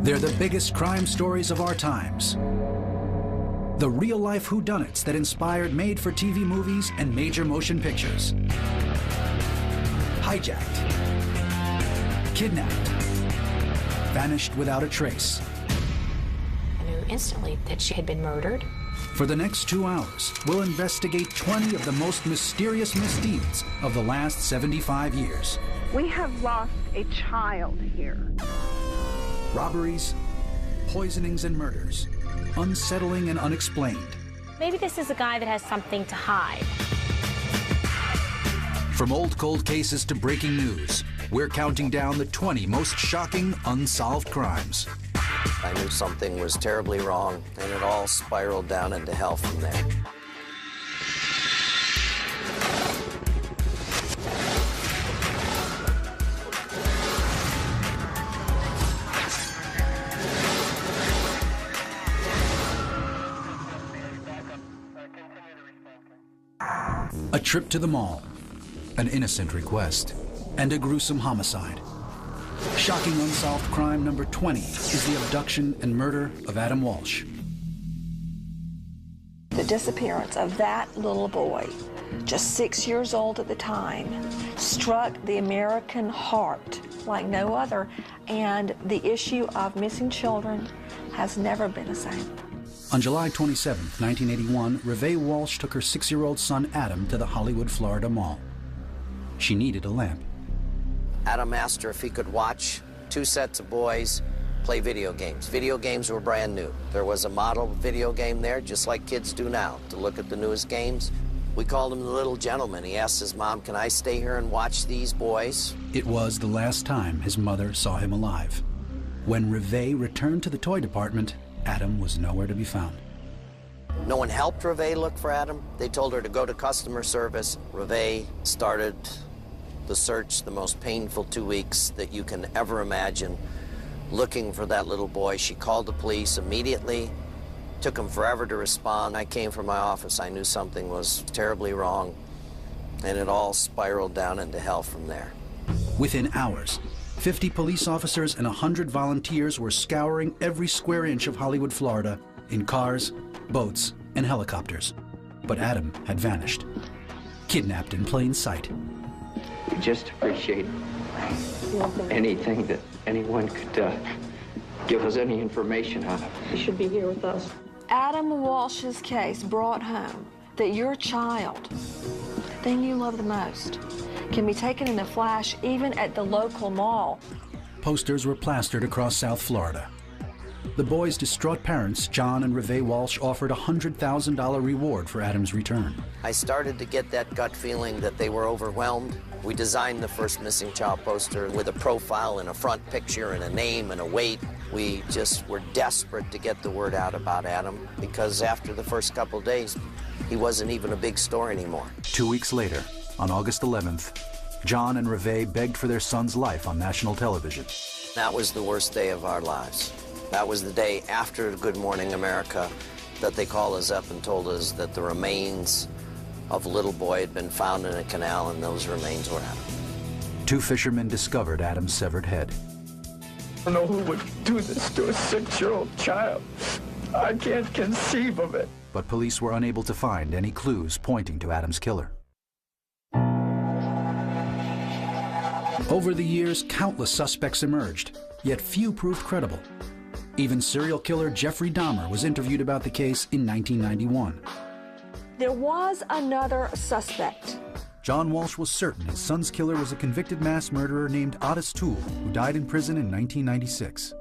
They're the biggest crime stories of our times. The real-life whodunits that inspired made-for-TV movies and major motion pictures. Hijacked. Kidnapped. Vanished without a trace. I knew instantly that she had been murdered. For the next 2 hours, we'll investigate 20 of the most mysterious misdeeds of the last 75 years. We have lost a child here. Robberies, poisonings, and murders. Unsettling and unexplained. Maybe this is a guy that has something to hide. From old cold cases to breaking news, we're counting down the 20 most shocking unsolved crimes. I knew something was terribly wrong, and it all spiraled down into hell from there. A trip to the mall, an innocent request, and a gruesome homicide. Shocking unsolved crime number 20 is the abduction and murder of Adam Walsh. The disappearance of that little boy, just 6 years old at the time, struck the American heart like no other, and the issue of missing children has never been the same. On July 27, 1981, Reve Walsh took her 6-year-old son Adam to the Hollywood, Florida Mall. She needed a lamp. Adam asked her if he could watch 2 sets of boys play video games. Video games were brand new. There was a model video game there, just like kids do now, to look at the newest games. We called him the little gentleman. He asked his mom, "Can I stay here and watch these boys?" It was the last time his mother saw him alive. When Reve returned to the toy department, Adam was nowhere to be found. No one helped Reve look for Adam. They told her to go to customer service. Reve started the search, the most painful 2 weeks that you can ever imagine, looking for that little boy. She called the police immediately. Took them forever to respond. I came from my office. I knew something was terribly wrong, and it all spiraled down into hell from there. Within hours, 50 police officers and 100 volunteers were scouring every square inch of Hollywood, Florida, in cars, boats, and helicopters. But Adam had vanished, kidnapped in plain sight. We just appreciate anything that anyone could give us any information on. You should be here with us. Adam Walsh's case brought home that your child, the thing you love the most, can be taken in a flash even at the local mall. Posters were plastered across South Florida. The boys' distraught parents, John and Reve Walsh, offered a $100,000 reward for Adam's return. I started to get that gut feeling that they were overwhelmed. We designed the first missing child poster with a profile and a front picture and a name and a weight. We just were desperate to get the word out about Adam, because after the first couple days, he wasn't even a big story anymore. 2 weeks later, on August 11th, John and Reve begged for their son's life on national television. That was the worst day of our lives. That was the day after Good Morning America that they called us up and told us that the remains of a little boy had been found in a canal, and those remains were Adam. 2 fishermen discovered Adam's severed head. I don't know who would do this to a 6-year-old child. I can't conceive of it. But police were unable to find any clues pointing to Adam's killer. Over the years, countless suspects emerged, yet few proved credible. Even serial killer Jeffrey Dahmer was interviewed about the case in 1991. There was another suspect. John Walsh was certain his son's killer was a convicted mass murderer named Otis Toole, who died in prison in 1996.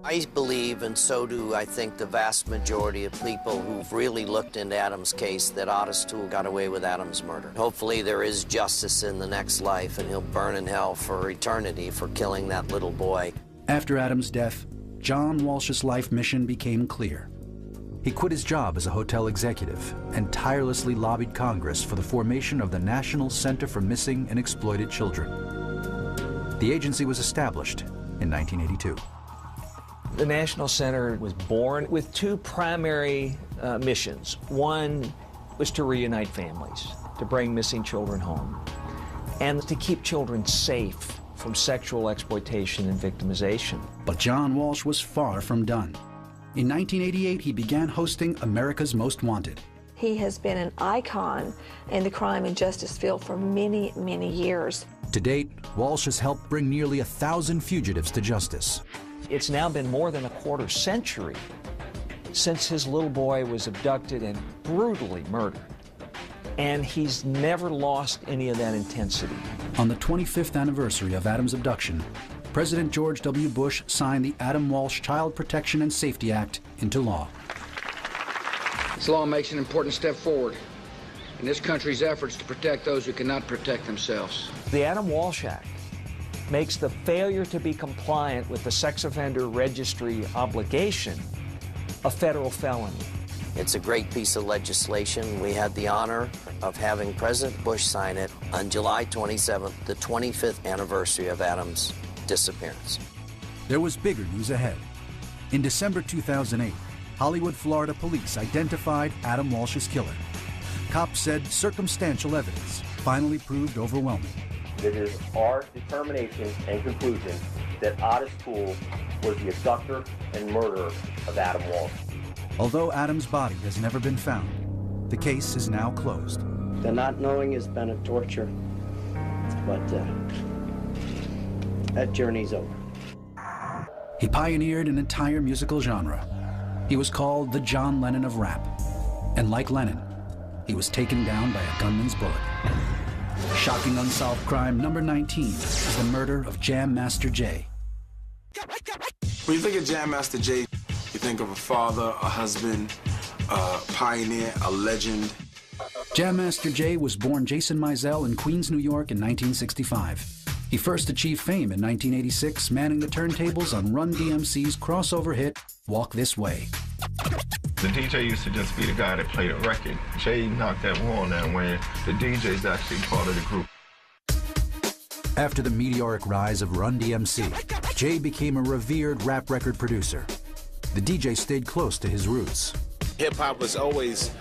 I believe, and so do I think the vast majority of people who've really looked into Adam's case, that Otis Toole got away with Adam's murder. Hopefully there is justice in the next life, and he'll burn in hell for eternity for killing that little boy. After Adam's death, John Walsh's life mission became clear. He quit his job as a hotel executive and tirelessly lobbied Congress for the formation of the National Center for Missing and Exploited Children. The agency was established in 1982. The National Center was born with 2 primary missions. One was to reunite families, to bring missing children home, and to keep children safe from sexual exploitation and victimization. But John Walsh was far from done. In 1988, he began hosting America's Most Wanted. He has been an icon in the crime and justice field for many, many years. To date, Walsh has helped bring nearly 1,000 fugitives to justice. It's now been more than a quarter century since his little boy was abducted and brutally murdered. And he's never lost any of that intensity. On the 25th anniversary of Adam's abduction, President George W. Bush signed the Adam Walsh Child Protection and Safety Act into law. This law makes an important step forward in this country's efforts to protect those who cannot protect themselves. The Adam Walsh Act makes the failure to be compliant with the sex offender registry obligation a federal felony. It's a great piece of legislation. We had the honor of having President Bush sign it on July 27th, the 25th anniversary of Adam's disappearance. There was bigger news ahead. In December 2008, Hollywood, Florida police identified Adam Walsh's killer. Cops said circumstantial evidence finally proved overwhelming. It is our determination and conclusion that Otis Toole was the abductor and murderer of Adam Walsh. Although Adam's body has never been found, the case is now closed. The not knowing has been a torture, but that journey's over. He pioneered an entire musical genre. He was called the John Lennon of rap. And like Lennon, he was taken down by a gunman's bullet. Shocking unsolved crime number 19 is the murder of Jam Master Jay. When you think of Jam Master Jay, you think of a father, a husband, a pioneer, a legend. Jam Master Jay was born Jason Mizell in Queens, New York in 1965. He first achieved fame in 1986, manning the turntables on Run DMC's crossover hit, Walk This Way. The DJ used to just be the guy that played a record. Jay knocked that wall down where the DJ's actually part of the group. After the meteoric rise of Run DMC, Jay became a revered rap record producer. The DJ stayed close to his roots. Hip-hop was always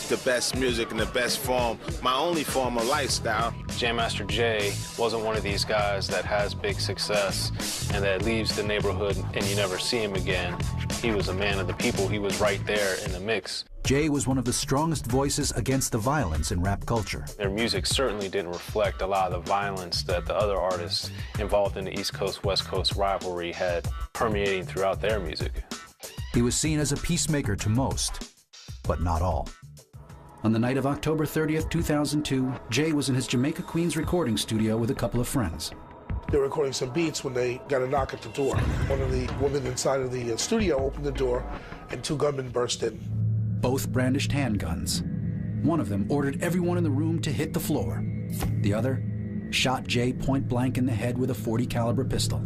the best music and the best form, my only form of lifestyle. Jam Master Jay wasn't one of these guys that has big success and that leaves the neighborhood and you never see him again. He was a man of the people. He was right there in the mix. Jay was one of the strongest voices against the violence in rap culture. Their music certainly didn't reflect a lot of the violence that the other artists involved in the East Coast-West Coast rivalry had permeating throughout their music. He was seen as a peacemaker to most, but not all. On the night of October 30th, 2002, Jay was in his Jamaica, Queens recording studio with a couple of friends. They were recording some beats when they got a knock at the door. One of the women inside of the studio opened the door and two gunmen burst in. Both brandished handguns. One of them ordered everyone in the room to hit the floor. The other shot Jay point blank in the head with a .40 caliber pistol.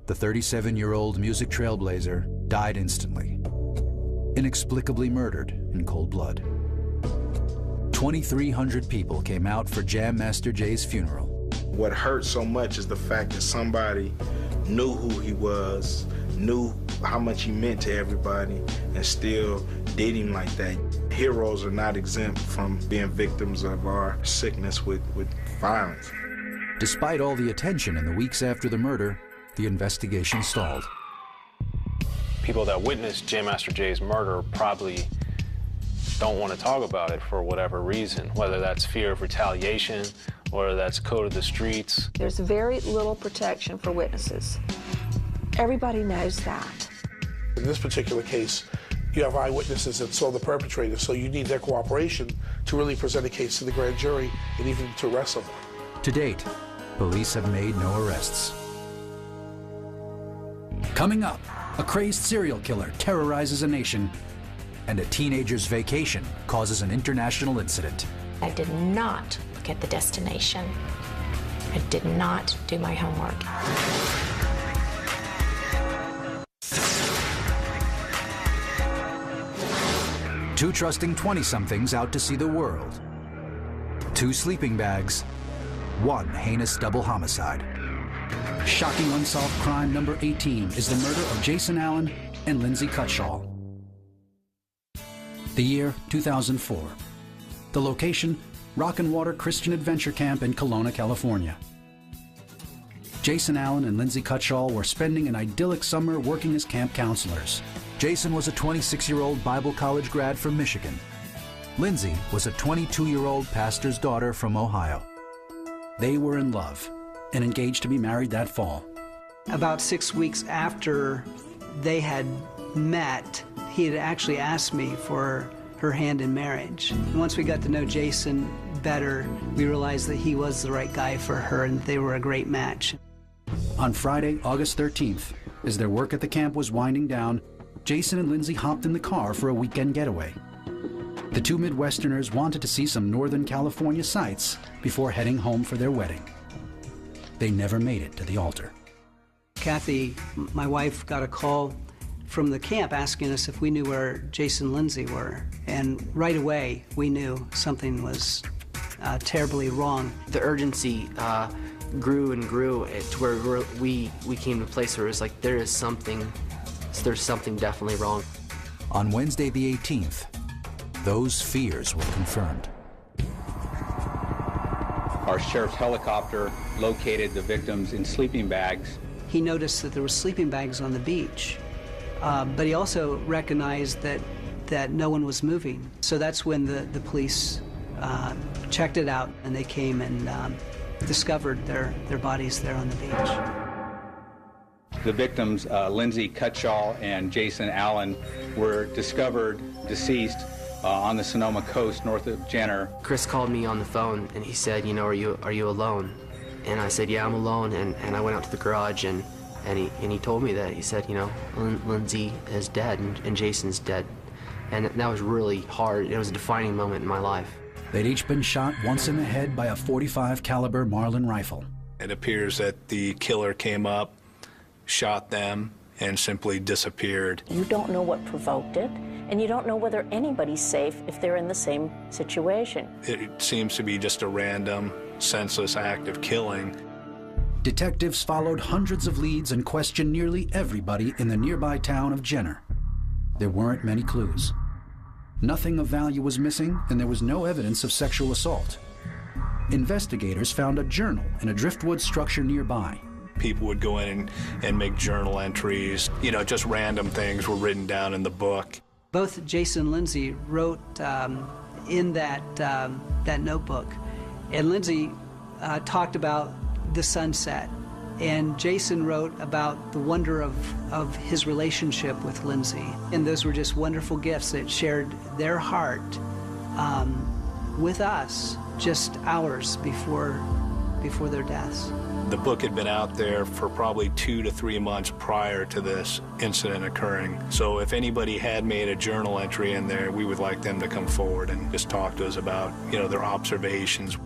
The 37-year-old music trailblazer died instantly, inexplicably murdered in cold blood. 2,300 people came out for Jam Master Jay's funeral. What hurt so much is the fact that somebody knew who he was, knew how much he meant to everybody, and still did him like that. Heroes are not exempt from being victims of our sickness with violence. Despite all the attention in the weeks after the murder, the investigation stalled. People that witnessed Jam Master Jay's murder probably don't want to talk about it for whatever reason, whether that's fear of retaliation, or that's code of the streets. There's very little protection for witnesses. Everybody knows that. In this particular case, you have eyewitnesses that saw the perpetrator, so you need their cooperation to really present a case to the grand jury and even to arrest them. To date, police have made no arrests. Coming up, a crazed serial killer terrorizes a nation, and a teenager's vacation causes an international incident. I did not look at the destination. I did not do my homework. Two trusting 20-somethings out to see the world. Two sleeping bags, one heinous double homicide. Shocking unsolved crime number 18 is the murder of Jason Allen and Lindsay Cutshall. The year 2004. The location, Rock and Water Christian Adventure Camp in Kelowna, California. Jason Allen and Lindsay Cutshall were spending an idyllic summer working as camp counselors. Jason was a 26-year-old Bible college grad from Michigan. Lindsay was a 22-year-old pastor's daughter from Ohio. They were in love and engaged to be married that fall. About 6 weeks after they had met, he had actually asked me for her hand in marriage. Once we got to know Jason better, we realized that he was the right guy for her and they were a great match. On Friday, August 13th, as their work at the camp was winding down, Jason and Lindsay hopped in the car for a weekend getaway. The two Midwesterners wanted to see some Northern California sights before heading home for their wedding. They never made it to the altar. Kathy, my wife, got a call from the camp asking us if we knew where Jason and Lindsay were. And right away, we knew something was terribly wrong. The urgency grew and grew to where we came to a place where it was like, there's something definitely wrong. On Wednesday the 18th, those fears were confirmed. Our sheriff's helicopter located the victims in sleeping bags. He noticed that there were sleeping bags on the beach, but he also recognized that no one was moving. So that's when the police checked it out, and they came and discovered their bodies there on the beach. The victims, Lindsay Cutshall and Jason Allen, were discovered deceased on the Sonoma coast north of Jenner. Chris called me on the phone and he said, you know, are you alone? And I said, yeah, I'm alone. And I went out to the garage and he told me that. He said, you know, Lindsay is dead and Jason's dead. And that was really hard. It was a defining moment in my life. They'd each been shot once in the head by a .45 caliber Marlin rifle. It appears that the killer came up, shot them, and simply disappeared. You don't know what provoked it, and you don't know whether anybody's safe if they're in the same situation. It seems to be just a random, senseless act of killing. Detectives followed hundreds of leads and questioned nearly everybody in the nearby town of Jenner. There weren't many clues. Nothing of value was missing, and there was no evidence of sexual assault. Investigators found a journal in a driftwood structure nearby. People would go in and make journal entries. You know, just random things were written down in the book. Both Jason and Lindsay wrote in that notebook. And Lindsay talked about the sunset. And Jason wrote about the wonder of his relationship with Lindsay. And those were just wonderful gifts that shared their heart with us just hours before their deaths. The book had been out there for probably 2 to 3 months prior to this incident occurring. So if anybody had made a journal entry in there, we would like them to come forward and just talk to us about, you know, their observations.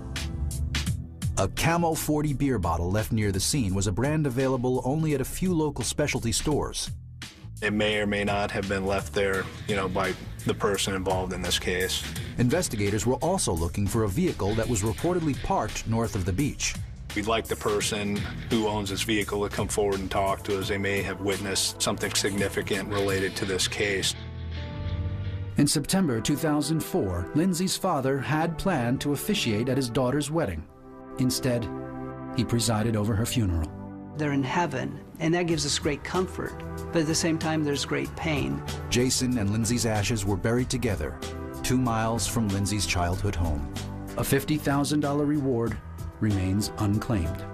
A Camo 40 beer bottle left near the scene was a brand available only at a few local specialty stores. It may or may not have been left there, you know, by the person involved in this case. Investigators were also looking for a vehicle that was reportedly parked north of the beach. We'd like the person who owns this vehicle to come forward and talk to us. They may have witnessed something significant related to this case. In September 2004, Lindsay's father had planned to officiate at his daughter's wedding. Instead, he presided over her funeral. They're in heaven, and that gives us great comfort, but at the same time, there's great pain. Jason and Lindsay's ashes were buried together, 2 miles from Lindsay's childhood home. A $50,000 reward remains unclaimed.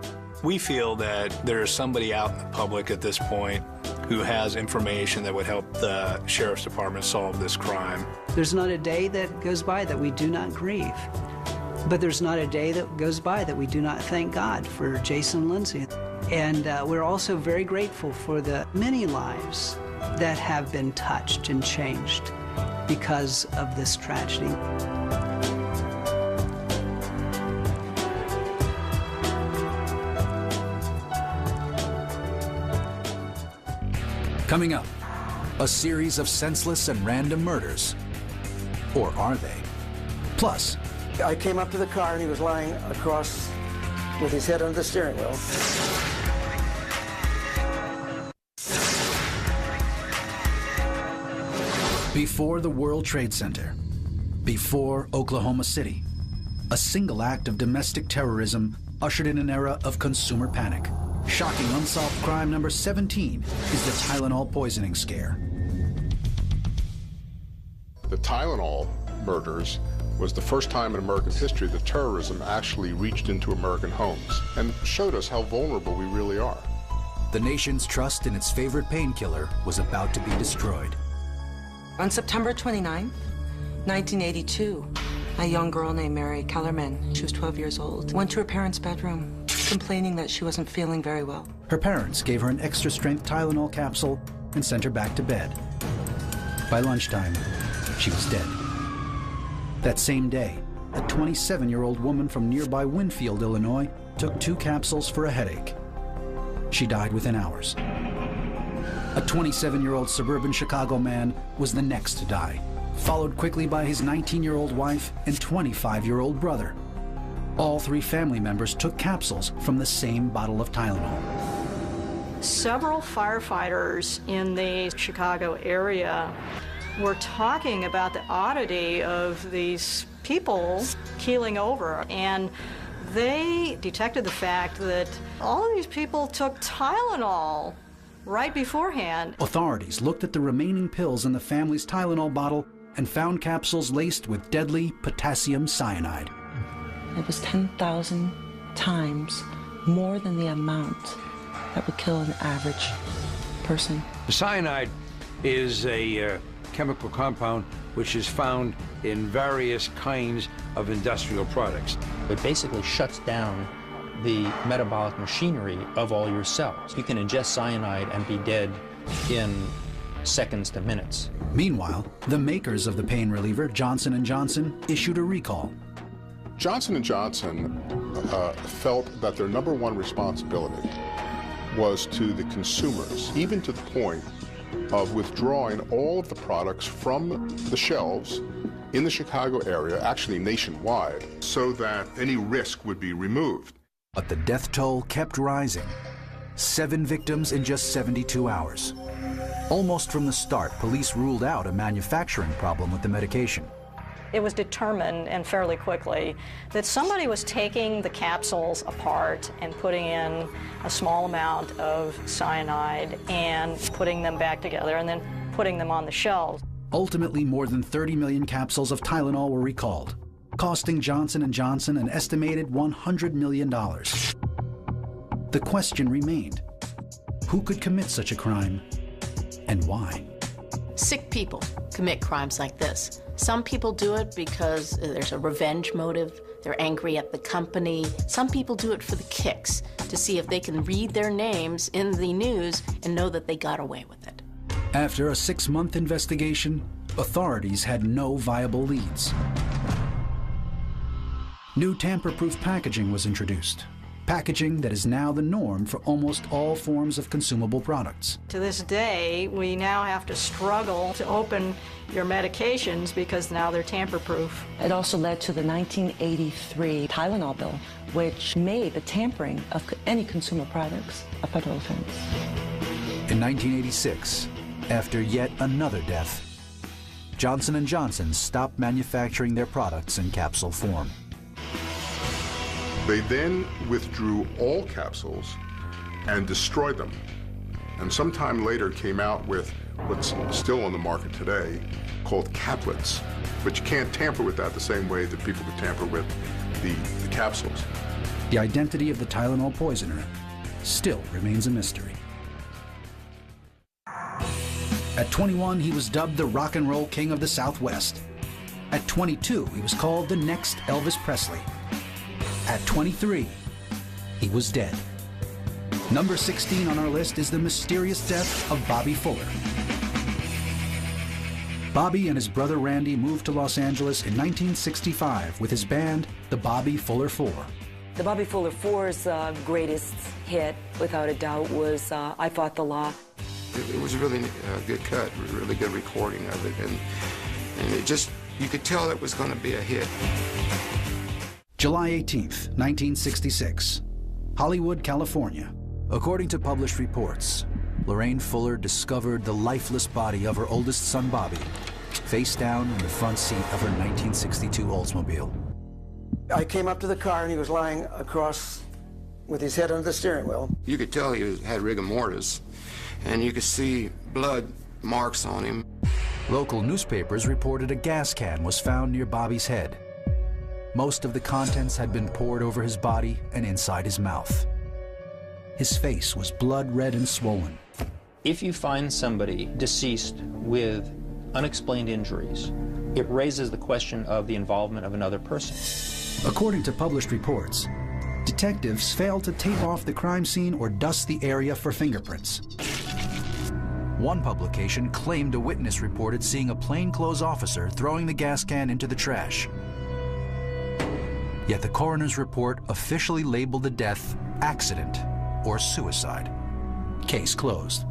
We feel that there is somebody out in the public at this point who has information that would help the Sheriff's Department solve this crime. There's not a day that goes by that we do not grieve. But there's not a day that goes by that we do not thank God for Jason and Lindsay. And we're also very grateful for the many lives that have been touched and changed because of this tragedy. Coming up, a series of senseless and random murders. Or are they? Plus, I came up to the car and he was lying across with his head under the steering wheel. Before the World Trade Center, before Oklahoma City, a single act of domestic terrorism ushered in an era of consumer panic, Shocking unsolved crime number 17 is the Tylenol poisoning scare. The Tylenol murders was the first time in American history that terrorism actually reached into American homes and showed us how vulnerable we really are. The nation's trust in its favorite painkiller was about to be destroyed. On September 29th, 1982, a young girl named Mary Kellerman, she was 12 years old, went to her parents' bedroom complaining that she wasn't feeling very well. Her parents gave her an extra-strength Tylenol capsule and sent her back to bed. By lunchtime, she was dead. That same day, a 27-year-old woman from nearby Winfield, Illinois, took 2 capsules for a headache. She died within hours. A 27-year-old suburban Chicago man was the next to die, followed quickly by his 19-year-old wife and 25-year-old brother. All 3 family members took capsules from the same bottle of Tylenol. Several firefighters in the Chicago area were talking about the oddity of these people keeling over, and they detected the fact that all of these people took Tylenol right beforehand. Authorities looked at the remaining pills in the family's Tylenol bottle and found capsules laced with deadly potassium cyanide. It was 10,000 times more than the amount that would kill an average person. The cyanide is a chemical compound which is found in various kinds of industrial products. It basically shuts down the metabolic machinery of all your cells. You can ingest cyanide and be dead in seconds to minutes. Meanwhile, the makers of the pain reliever, Johnson & Johnson, issued a recall. Johnson & Johnson felt that their #1 responsibility was to the consumers, even to the point of withdrawing all of the products from the shelves in the Chicago area, actually nationwide, so that any risk would be removed. But the death toll kept rising. 7 victims in just 72 hours. Almost from the start, police ruled out a manufacturing problem with the medication. It was determined, and fairly quickly, that somebody was taking the capsules apart and putting in a small amount of cyanide and putting them back together and then putting them on the shelves. Ultimately, more than 30 million capsules of Tylenol were recalled, costing Johnson & Johnson an estimated $100 million. The question remained, who could commit such a crime and why? Sick people commit crimes like this. Some people do it because there's a revenge motive. They're angry at the company. Some people do it for the kicks, to see if they can read their names in the news and know that they got away with it. After a 6-month investigation, authorities had no viable leads. New tamper-proof packaging was introduced. Packaging that is now the norm for almost all forms of consumable products. To this day, we now have to struggle to open your medications because now they're tamper-proof. It also led to the 1983 Tylenol bill, which made the tampering of any consumer products a federal offense. In 1986, after yet another death, Johnson & Johnson stopped manufacturing their products in capsule form. They then withdrew all capsules and destroyed them, and sometime later came out with what's still on the market today called caplets, but you can't tamper with that the same way that people could tamper with the capsules. The identity of the Tylenol poisoner still remains a mystery. At 21, he was dubbed the rock and roll king of the Southwest. At 22, he was called the next Elvis Presley. At 23, he was dead. Number 16 on our list is the mysterious death of Bobby Fuller. Bobby and his brother Randy moved to Los Angeles in 1965 with his band, the Bobby Fuller Four. The Bobby Fuller Four's greatest hit, without a doubt, was I Fought the Law. It was a really good cut, really good recording of it, and it just, you could tell it was going to be a hit. July 18th, 1966, Hollywood, California. According to published reports, Lorraine Fuller discovered the lifeless body of her oldest son, Bobby, face down in the front seat of her 1962 Oldsmobile. I came up to the car and he was lying across with his head under the steering wheel. You could tell he had rigor mortis, and you could see blood marks on him. Local newspapers reported a gas can was found near Bobby's head. Most of the contents had been poured over his body and inside his mouth. His face was blood red and swollen. If you find somebody deceased with unexplained injuries, it raises the question of the involvement of another person. According to published reports, detectives failed to tape off the crime scene or dust the area for fingerprints. One publication claimed a witness reported seeing a plainclothes officer throwing the gas can into the trash. Yet the coroner's report officially labeled the death accident or suicide. Case closed.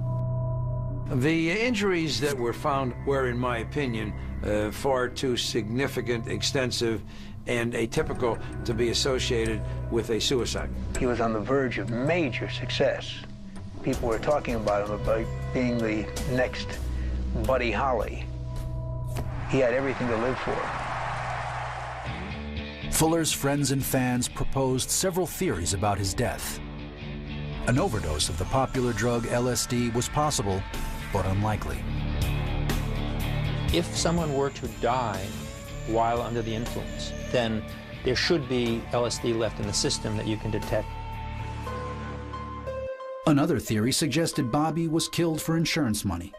The injuries that were found were, in my opinion, far too significant, extensive, and atypical to be associated with a suicide. He was on the verge of major success. People were talking about him about being the next Buddy Holly. He had everything to live for. Fuller's friends and fans proposed several theories about his death. An overdose of the popular drug LSD was possible, but unlikely. If someone were to die while under the influence, then there should be LSD left in the system that you can detect. Another theory suggested Bobby was killed for insurance money.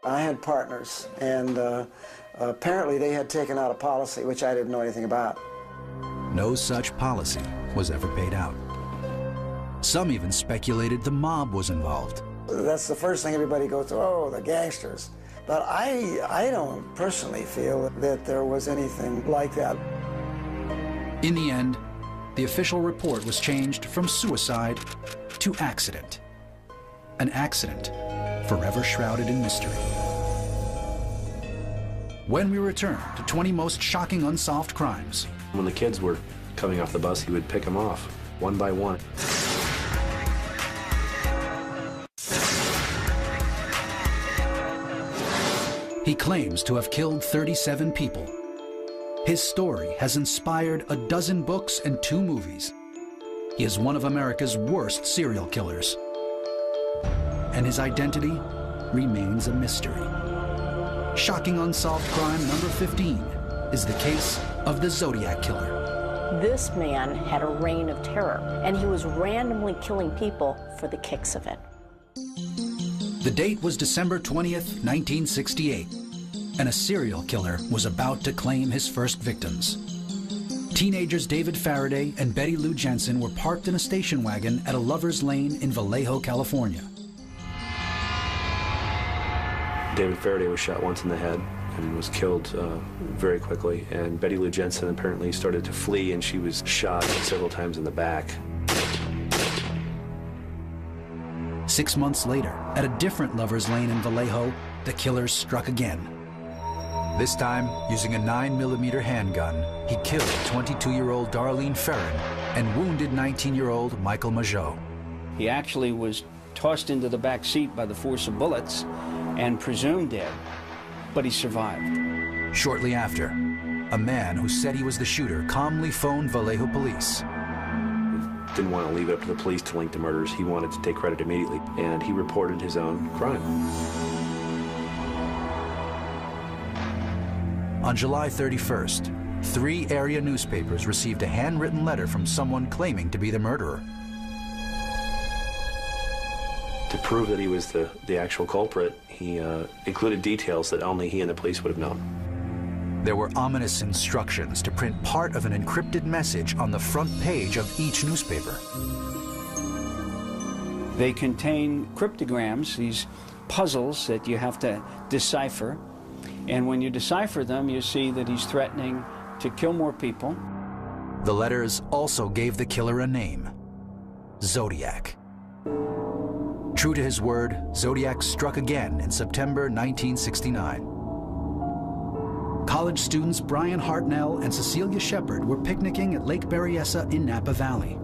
I had partners, and apparently they had taken out a policy, which I didn't know anything about. No such policy was ever paid out. Some even speculated the mob was involved. That's the first thing everybody goes to, oh, the gangsters. But I don't personally feel that there was anything like that. In the end, the official report was changed from suicide to accident. An accident forever shrouded in mystery. When we return to 20 most shocking unsolved crimes. When the kids were coming off the bus, he would pick them off, one by one. He claims to have killed 37 people. His story has inspired a dozen books and 2 movies. He is one of America's worst serial killers. And his identity remains a mystery. Shocking unsolved crime number 15 is the case of the Zodiac Killer. This man had a reign of terror, and he was randomly killing people for the kicks of it. The date was December 20th, 1968, and a serial killer was about to claim his first victims. Teenagers David Faraday and Betty Lou Jensen were parked in a station wagon at a lover's lane in Vallejo, California. David Faraday was shot once in the head and was killed very quickly, and Betty Lou Jensen apparently started to flee, and she was shot several times in the back. 6 months later, at a different lover's lane in Vallejo, the killers struck again. This time, using a 9mm handgun, he killed 22-year-old Darlene Ferrin and wounded 19-year-old Michael Majot. He actually was tossed into the back seat by the force of bullets and presumed dead, but he survived. Shortly after, a man who said he was the shooter calmly phoned Vallejo police. Didn't want to leave it up to the police to link the murders. He wanted to take credit immediately, and he reported his own crime. On July 31st, 3 area newspapers received a handwritten letter from someone claiming to be the murderer. To prove that he was the actual culprit, he included details that only he and the police would have known. There were ominous instructions to print part of an encrypted message on the front page of each newspaper. They contain cryptograms, these puzzles that you have to decipher. And when you decipher them, you see that he's threatening to kill more people. The letters also gave the killer a name, Zodiac. True to his word, Zodiac struck again in September 1969. College students Brian Hartnell and Cecilia Shepard were picnicking at Lake Berryessa in Napa Valley.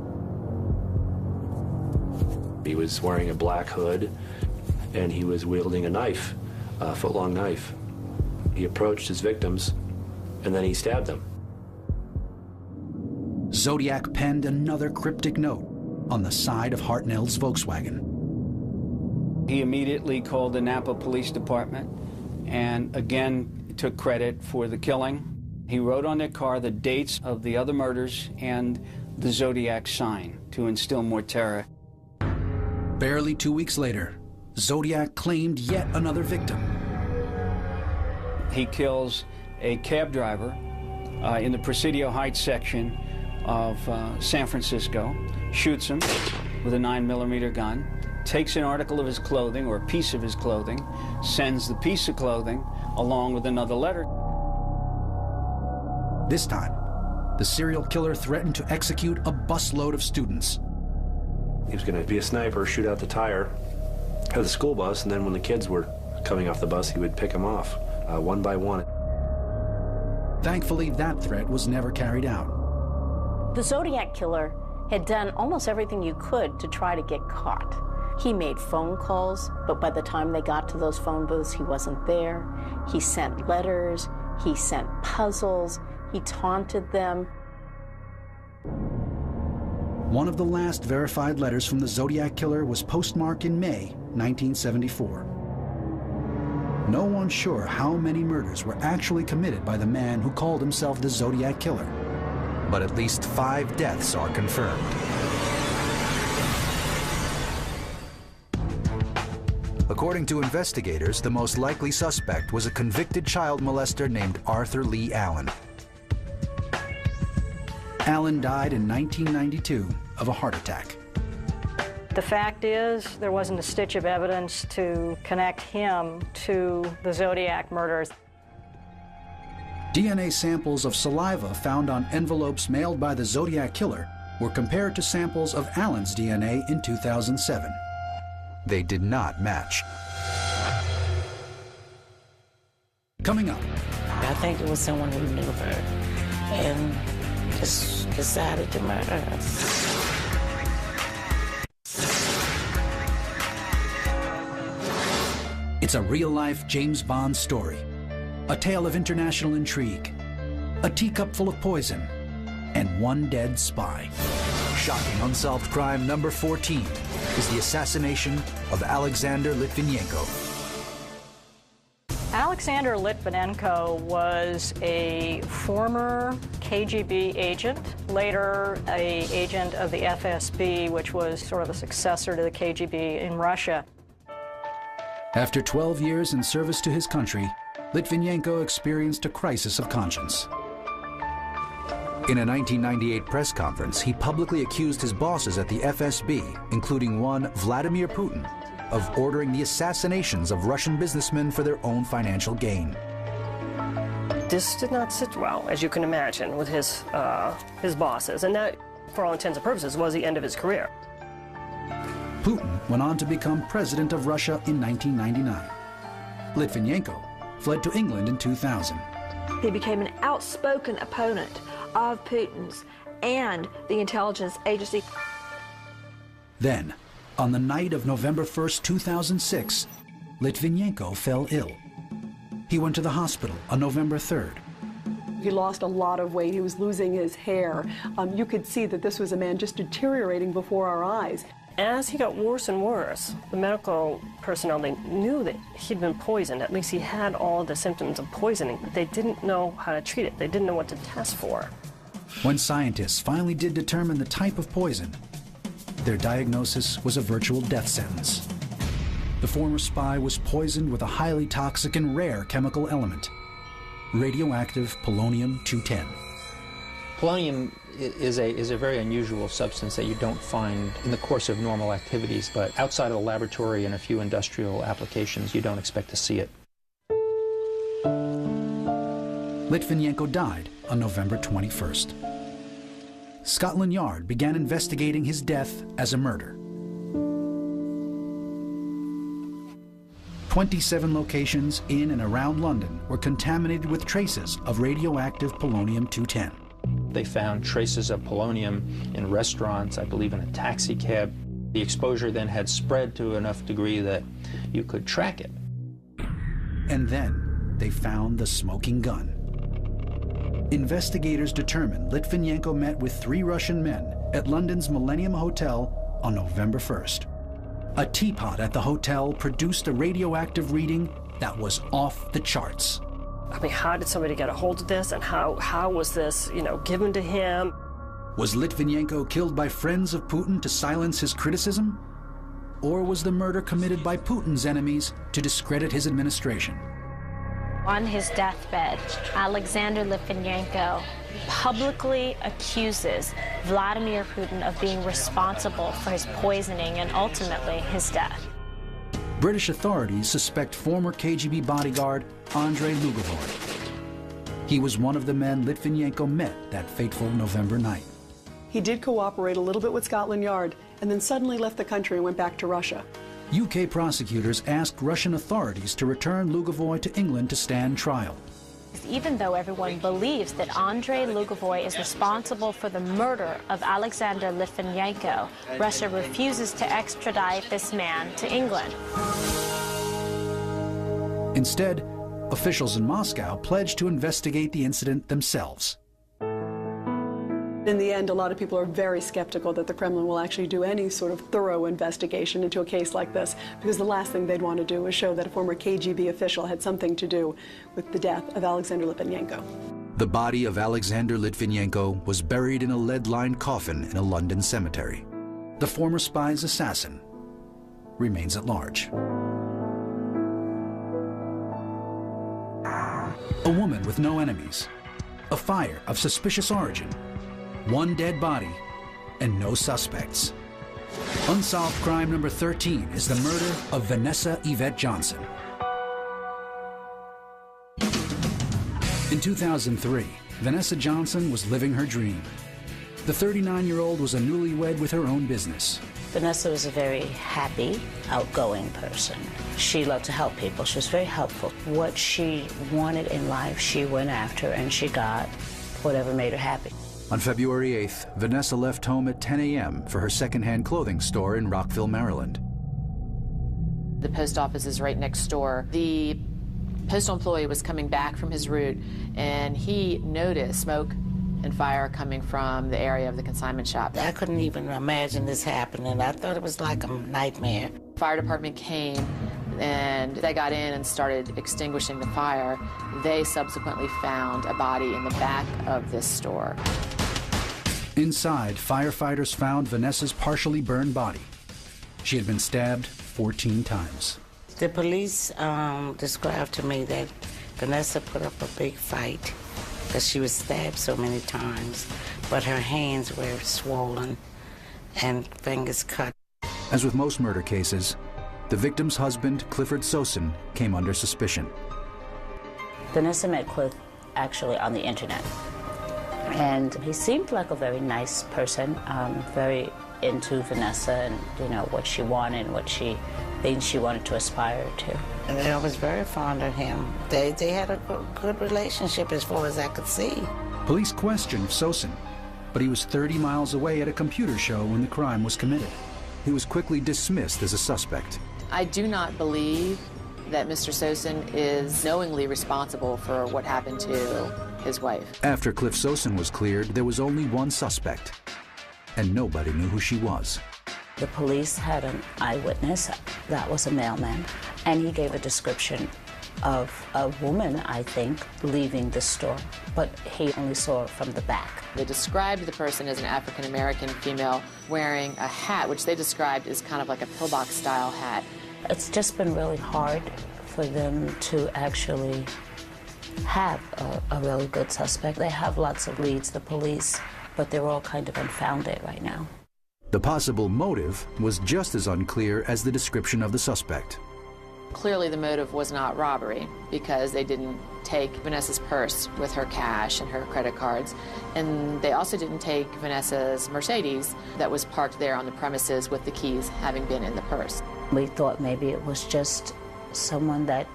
He was wearing a black hood, and he was wielding a knife, a foot-long knife. He approached his victims, and then he stabbed them. Zodiac penned another cryptic note. on the side of Hartnell's Volkswagen. He immediately called the Napa Police Department and again took credit for the killing. He wrote on their car the dates of the other murders and the Zodiac sign to instill more terror. Barely 2 weeks later, Zodiac claimed yet another victim. He kills a cab driver in the Presidio Heights section of San Francisco, shoots him with a 9mm gun, takes an article of his clothing or a piece of his clothing, sends the piece of clothing along with another letter. This time, the serial killer threatened to execute a busload of students. He was going to be a sniper, shoot out the tire of the school bus, and then when the kids were coming off the bus, he would pick them off one by one. Thankfully, that threat was never carried out. The Zodiac killer had done almost everything you could to try to get caught. He made phone calls, but by the time they got to those phone booths, he wasn't there. He sent letters, he sent puzzles, he taunted them. One of the last verified letters from the Zodiac killer was postmarked in May 1974. No one's sure how many murders were actually committed by the man who called himself the Zodiac killer, but at least 5 deaths are confirmed. According to investigators, the most likely suspect was a convicted child molester named Arthur Lee Allen. Allen died in 1992 of a heart attack. The fact is, there wasn't a stitch of evidence to connect him to the Zodiac murders. DNA samples of saliva found on envelopes mailed by the Zodiac killer were compared to samples of Allen's DNA in 2007. They did not match. Coming up. I think it was someone who knew her and just decided to murder her. It's a real-life James Bond story, a tale of international intrigue, a teacup full of poison, and one dead spy. Shocking unsolved crime number 14 is the assassination of Alexander Litvinenko. Alexander Litvinenko was a former KGB agent, later an agent of the FSB, which was sort of a successor to the KGB in Russia. After 12 years in service to his country, Litvinenko experienced a crisis of conscience. In a 1998 press conference, he publicly accused his bosses at the FSB, including one Vladimir Putin, of ordering the assassinations of Russian businessmen for their own financial gain. This did not sit well, as you can imagine, with his bosses, and that, for all intents and purposes, was the end of his career. Putin went on to become president of Russia in 1999. Litvinenko fled to England in 2000. He became an outspoken opponent of Putin's and the intelligence agency. Then, on the night of November 1st, 2006, Litvinenko fell ill. He went to the hospital on November 3rd. He lost a lot of weight. He was losing his hair. You could see that this was a man just deteriorating before our eyes. As he got worse and worse, the medical personnel, they knew that he'd been poisoned. At least he had all of the symptoms of poisoning, but they didn't know how to treat it. They didn't know what to test for. When scientists finally did determine the type of poison, their diagnosis was a virtual death sentence. The former spy was poisoned with a highly toxic and rare chemical element, radioactive polonium-210. Polonium is a very unusual substance that you don't find in the course of normal activities, but outside of the laboratory and a few industrial applications, you don't expect to see it. Litvinenko died on November 21st. Scotland Yard began investigating his death as a murder. 27 locations in and around London were contaminated with traces of radioactive polonium-210. They found traces of polonium in restaurants, I believe in a taxi cab. The exposure then had spread to enough degree that you could track it. And then they found the smoking gun. Investigators determined Litvinenko met with 3 Russian men at London's Millennium Hotel on November 1st. A teapot at the hotel produced a radioactive reading that was off the charts. I mean, how did somebody get a hold of this, and how was this, given to him? Was Litvinenko killed by friends of Putin to silence his criticism? Or was the murder committed by Putin's enemies to discredit his administration? On his deathbed, Alexander Litvinenko publicly accuses Vladimir Putin of being responsible for his poisoning and ultimately his death. British authorities suspect former KGB bodyguard Andrei Lugovoy. He was one of the men Litvinenko met that fateful November night. He did cooperate a little bit with Scotland Yard and then suddenly left the country and went back to Russia. UK prosecutors asked Russian authorities to return Lugovoy to England to stand trial. Even though everyone believes that Andrei Lugovoy is responsible for the murder of Alexander Litvinenko, Russia refuses to extradite this man to England. Instead, officials in Moscow pledged to investigate the incident themselves. In the end, a lot of people are very skeptical that the Kremlin will actually do any sort of thorough investigation into a case like this, because the last thing they'd want to do is show that a former KGB official had something to do with the death of Alexander Litvinenko. The body of Alexander Litvinenko was buried in a lead-lined coffin in a London cemetery. The former spy's assassin remains at large. A woman with no enemies, a fire of suspicious origin, one dead body, and no suspects. Unsolved crime number 13 is the murder of Vanessa Yvette Johnson. In 2003, Vanessa Johnson was living her dream. The 39-year-old was a newlywed with her own business. Vanessa was a very happy, outgoing person. She loved to help people. She was very helpful. What she wanted in life, she went after, and she got whatever made her happy. On February 8th, Vanessa left home at 10 a.m. for her secondhand clothing store in Rockville, Maryland. The post office is right next door. The postal employee was coming back from his route, and he noticed smoke and fire coming from the area of the consignment shop. I couldn't even imagine this happening. I thought it was like a nightmare. Fire department came, and they got in and started extinguishing the fire. They subsequently found a body in the back of this store. Inside, firefighters found Vanessa's partially burned body. She had been stabbed 14 times. The police described to me that Vanessa put up a big fight because she was stabbed so many times, but her hands were swollen and fingers cut. As with most murder cases, the victim's husband, Clifford Sosin, came under suspicion. Vanessa met Cliff actually on the internet, and he seemed like a very nice person, very into Vanessa and what she wanted and what things she wanted to aspire to. And I was very fond of him. They had a good relationship as far as I could see. Police questioned Sosin, but he was 30 miles away at a computer show when the crime was committed. He was quickly dismissed as a suspect. I do not believe that Mr. Sosin is knowingly responsible for what happened to his wife. After Cliff Sosin was cleared, there was only one suspect, and nobody knew who she was. The police had an eyewitness. That was a mailman, and he gave a description of a woman, I think, leaving the store, but he only saw her from the back. They described the person as an African-American female wearing a hat, which they described as kind of like a pillbox-style hat. It's just been really hard for them to actually have a really good suspect. They have lots of leads, the police, but they're all kind of unfounded right now. The possible motive was just as unclear as the description of the suspect. Clearly the motive was not robbery, because they didn't take Vanessa's purse with her cash and her credit cards, and they also didn't take Vanessa's Mercedes that was parked there on the premises with the keys having been in the purse. We thought maybe it was just someone that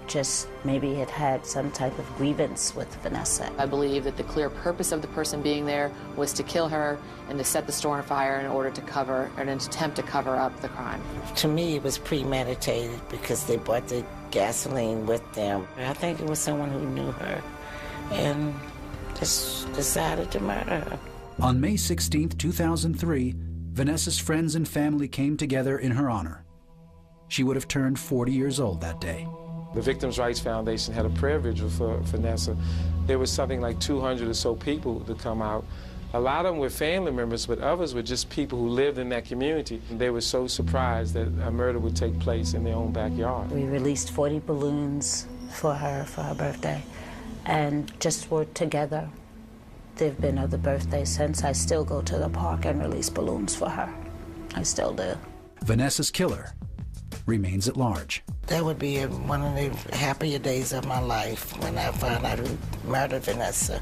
just maybe had some type of grievance with Vanessa. I believe that the clear purpose of the person being there was to kill her and to set the store on fire in order to cover, or in an attempt to cover up the crime. To me, it was premeditated because they brought the gasoline with them. I think it was someone who knew her and just decided to murder her. On May 16, 2003, Vanessa's friends and family came together in her honor. She would have turned 40 years old that day. The Victims' Rights Foundation had a prayer vigil for Vanessa. There was something like 200 or so people to come out. A lot of them were family members, but others were just people who lived in that community. They were so surprised that a murder would take place in their own backyard. We released 40 balloons for her birthday, and just were together. There have been other birthdays since. I still go to the park and release balloons for her. I still do. Vanessa's killer remains at large. That would be one of the happier days of my life when I found out who murdered Vanessa.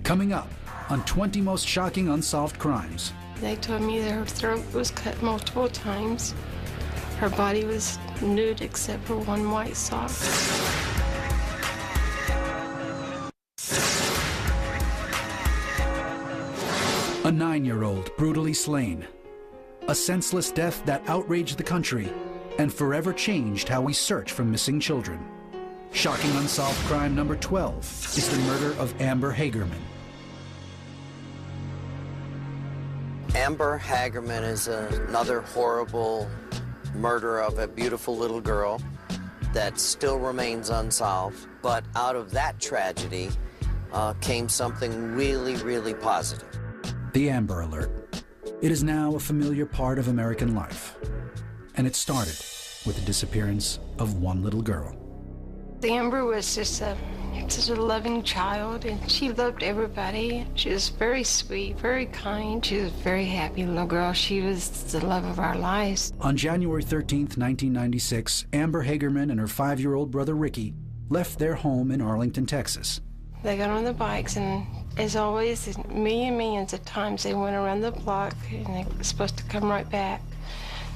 Coming up on 20 Most Shocking Unsolved Crimes. They told me that her throat was cut multiple times. Her body was nude except for one white sock. A 9-year-old brutally slain. A senseless death that outraged the country and forever changed how we search for missing children. Shocking unsolved crime number 12 is the murder of Amber Hagerman. Amber Hagerman is another horrible murder of a beautiful little girl that still remains unsolved. But out of that tragedy came something really, really positive. The Amber Alert. It is now a familiar part of American life. And it started with the disappearance of one little girl. Amber was just such a loving child, and she loved everybody. She was very sweet, very kind. She was a very happy little girl. She was the love of our lives. On January 13th, 1996, Amber Hagerman and her 5-year-old brother Ricky left their home in Arlington, Texas. They got on the bikes, and as always, millions of times they went around the block, and they were supposed to come right back.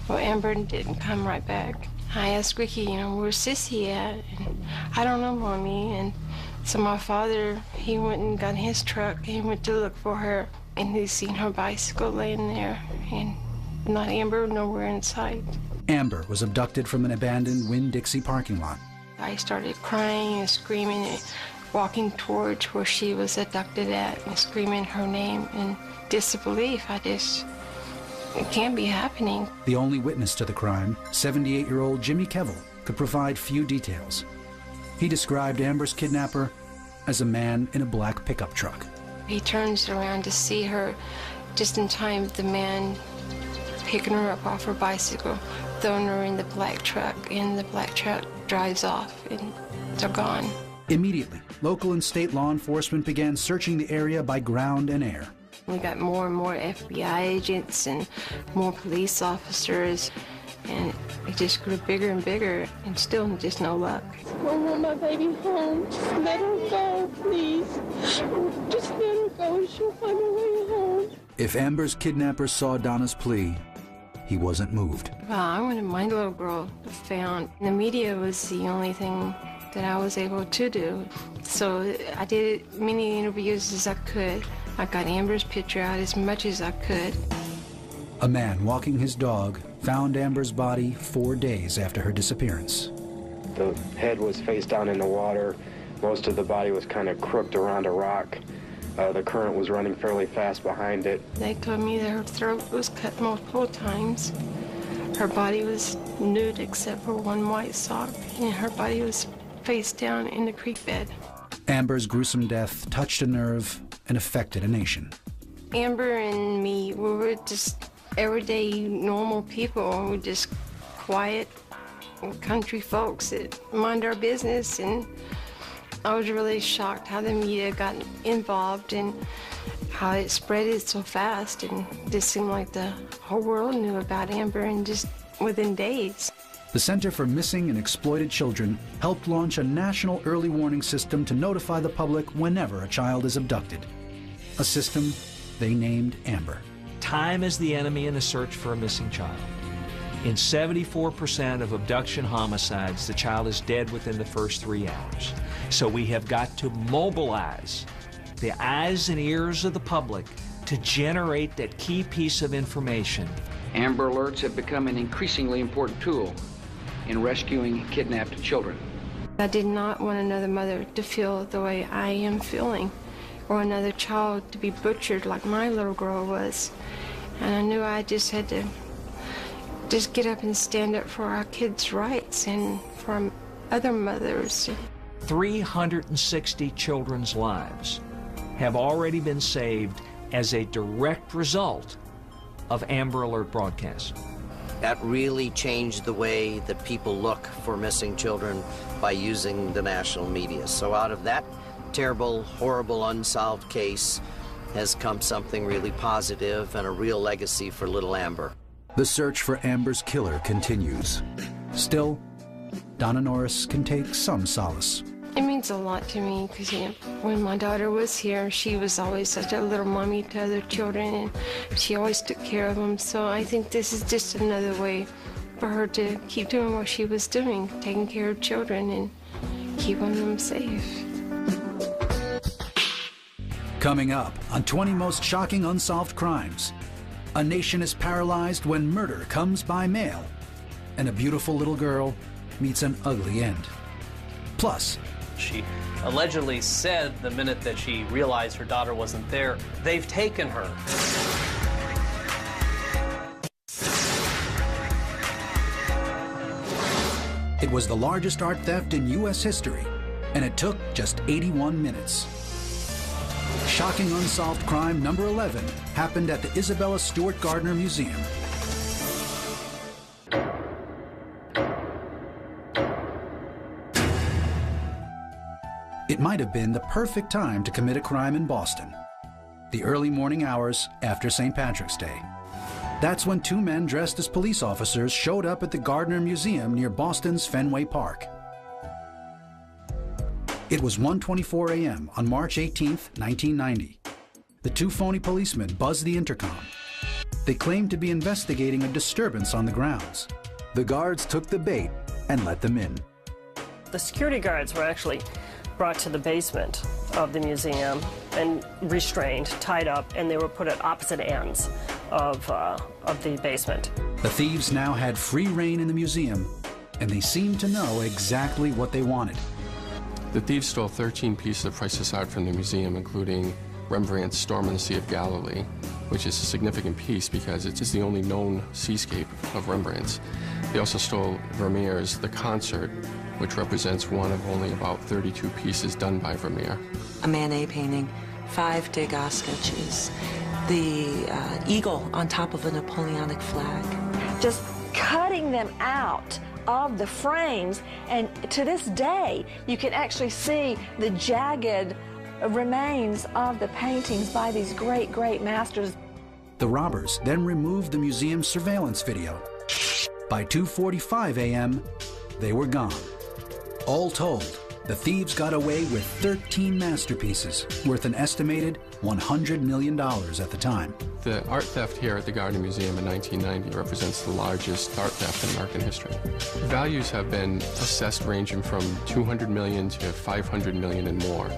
Well, Amber didn't come right back. I asked Ricky, where's Sissy at? And, I don't know, Mommy. And so my father, he went and got his truck. He went to look for her, and he seen her bicycle laying there, and not Amber, nowhere in sight. Amber was abducted from an abandoned Winn-Dixie parking lot. I started crying and screaming and walking towards where she was abducted at and screaming her name in disbelief. It can't be happening. The only witness to the crime, 78-year-old Jimmy Kevill, could provide few details. He described Amber's kidnapper as a man in a black pickup truck. He turns around to see her just in time, the man picking her up off her bicycle, throwing her in the black truck, and the black truck drives off, and they're gone. Immediately, local and state law enforcement began searching the area by ground and air. We got more and more FBI agents and more police officers, and it just grew bigger and bigger, and still just no luck. I want my baby home. Just let her go, please. Just let her go and she'll find her way home. If Amber's kidnapper saw Donna's plea, he wasn't moved. Well, I wanted my little girl found. The media was the only thing that I was able to do. So I did as many interviews as I could. I got Amber's picture out as much as I could. A man walking his dog found Amber's body 4 days after her disappearance. The head was face down in the water. Most of the body was kind of crooked around a rock. The current was running fairly fast behind it. They told me that her throat was cut multiple times. Her body was nude except for one white sock, and her body was face down in the creek bed. Amber's gruesome death touched a nerve and affected a nation. Amber and me, we were just everyday normal people. We're just quiet country folks that mind our business, and I was really shocked how the media got involved and how it spread so fast, and it just seemed like the whole world knew about Amber and just within days. The Center for Missing and Exploited Children helped launch a national early warning system to notify the public whenever a child is abducted. A system they named Amber. Time is the enemy in the search for a missing child. In 74% of abduction homicides, the child is dead within the first 3 hours. So we have got to mobilize the eyes and ears of the public to generate that key piece of information. Amber Alerts have become an increasingly important tool in rescuing kidnapped children. I did not want another mother to feel the way I am feeling, or another child to be butchered like my little girl was. And I knew I just had to just get up and stand up for our kids' rights and for other mothers. 360 children's lives have already been saved as a direct result of Amber Alert broadcasts. That really changed the way that people look for missing children by using the national media. So out of that terrible, horrible, unsolved case has come something really positive and a real legacy for little Amber. The search for Amber's killer continues. Still, Donna Norris can take some solace. It means a lot to me because, when my daughter was here, she was always such a little mommy to other children, and she always took care of them. So I think this is just another way for her to keep doing what she was doing, taking care of children and keeping them safe. Coming up on 20 Most Shocking Unsolved Crimes, a nation is paralyzed when murder comes by mail, and a beautiful little girl meets an ugly end. Plus, she allegedly said the minute that she realized her daughter wasn't there, "They've taken her." It was the largest art theft in U.S. history, and it took just 81 minutes. Shocking Unsolved Crime number 11 happened at the Isabella Stewart Gardner Museum. It might have been the perfect time to commit a crime in Boston. The early morning hours after St. Patrick's Day. That's when two men dressed as police officers showed up at the Gardner Museum near Boston's Fenway Park. It was 1:24 a.m. on March 18, 1990. The two phony policemen buzzed the intercom. They claimed to be investigating a disturbance on the grounds. The guards took the bait and let them in. The security guards were actually brought to the basement of the museum and restrained, tied up, and they were put at opposite ends of the basement. The thieves now had free rein in the museum, and they seemed to know exactly what they wanted. The thieves stole 13 pieces of priceless art from the museum, including Rembrandt's Storm on the Sea of Galilee, which is a significant piece because it is the only known seascape of Rembrandt's. They also stole Vermeer's The Concert, which represents one of only about 32 pieces done by Vermeer. A Manet painting, 5 Degas sketches, the eagle on top of a Napoleonic flag. Just cutting them out of the frames, and to this day you can actually see the jagged remains of the paintings by these great, great masters. The robbers then removed the museum's surveillance video. By 2:45 a.m., they were gone. All told, the thieves got away with 13 masterpieces worth an estimated $100 million at the time. The art theft here at the Gardner Museum in 1990 represents the largest art theft in American history. Values have been assessed ranging from $200 million to $500 million and more.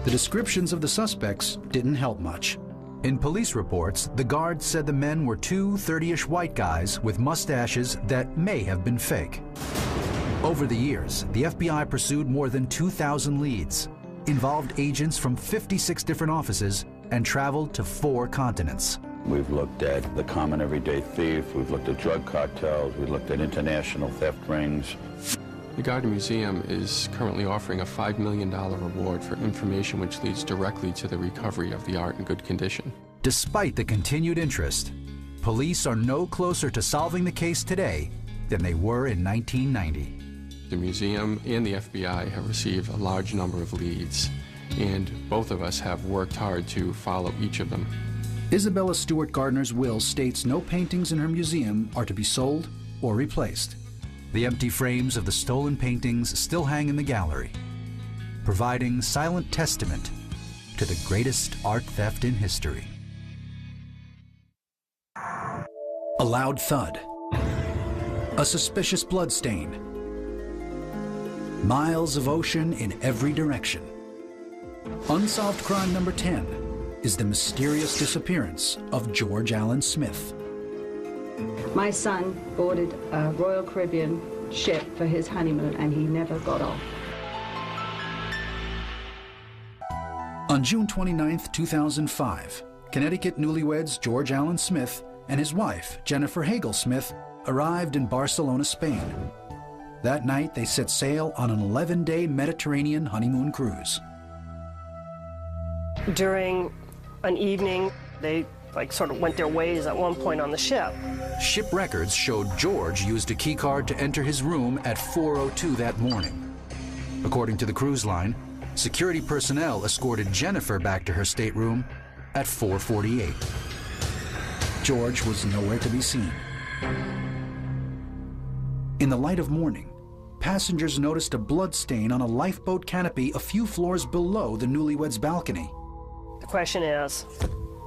The descriptions of the suspects didn't help much. In police reports, the guards said the men were two 30-ish white guys with mustaches that may have been fake. Over the years, the FBI pursued more than 2,000 leads, involved agents from 56 different offices, and traveled to 4 continents. We've looked at the common everyday thief, we've looked at drug cartels, we've looked at international theft rings. The Gardner Museum is currently offering a $5 million reward for information which leads directly to the recovery of the art in good condition. Despite the continued interest, police are no closer to solving the case today than they were in 1990. The museum and the FBI have received a large number of leads, and both of us have worked hard to follow each of them. Isabella Stewart Gardner's will states no paintings in her museum are to be sold or replaced. The empty frames of the stolen paintings still hang in the gallery, providing silent testament to the greatest art theft in history. A loud thud. A suspicious bloodstain. Miles of ocean in every direction. Unsolved crime number 10 is the mysterious disappearance of George Allen Smith. My son boarded a Royal Caribbean ship for his honeymoon and he never got off. On June 29, 2005, Connecticut newlyweds George Allen Smith and his wife, Jennifer Hagel Smith, arrived in Barcelona, Spain. That night, they set sail on an 11-day Mediterranean honeymoon cruise. During an evening, they sort of went their ways at one point on the ship. Ship records showed George used a key card to enter his room at 4:02 that morning. According to the cruise line, security personnel escorted Jennifer back to her stateroom at 4:48. George was nowhere to be seen. In the light of morning, passengers noticed a blood stain on a lifeboat canopy a few floors below the newlyweds' balcony. The question is,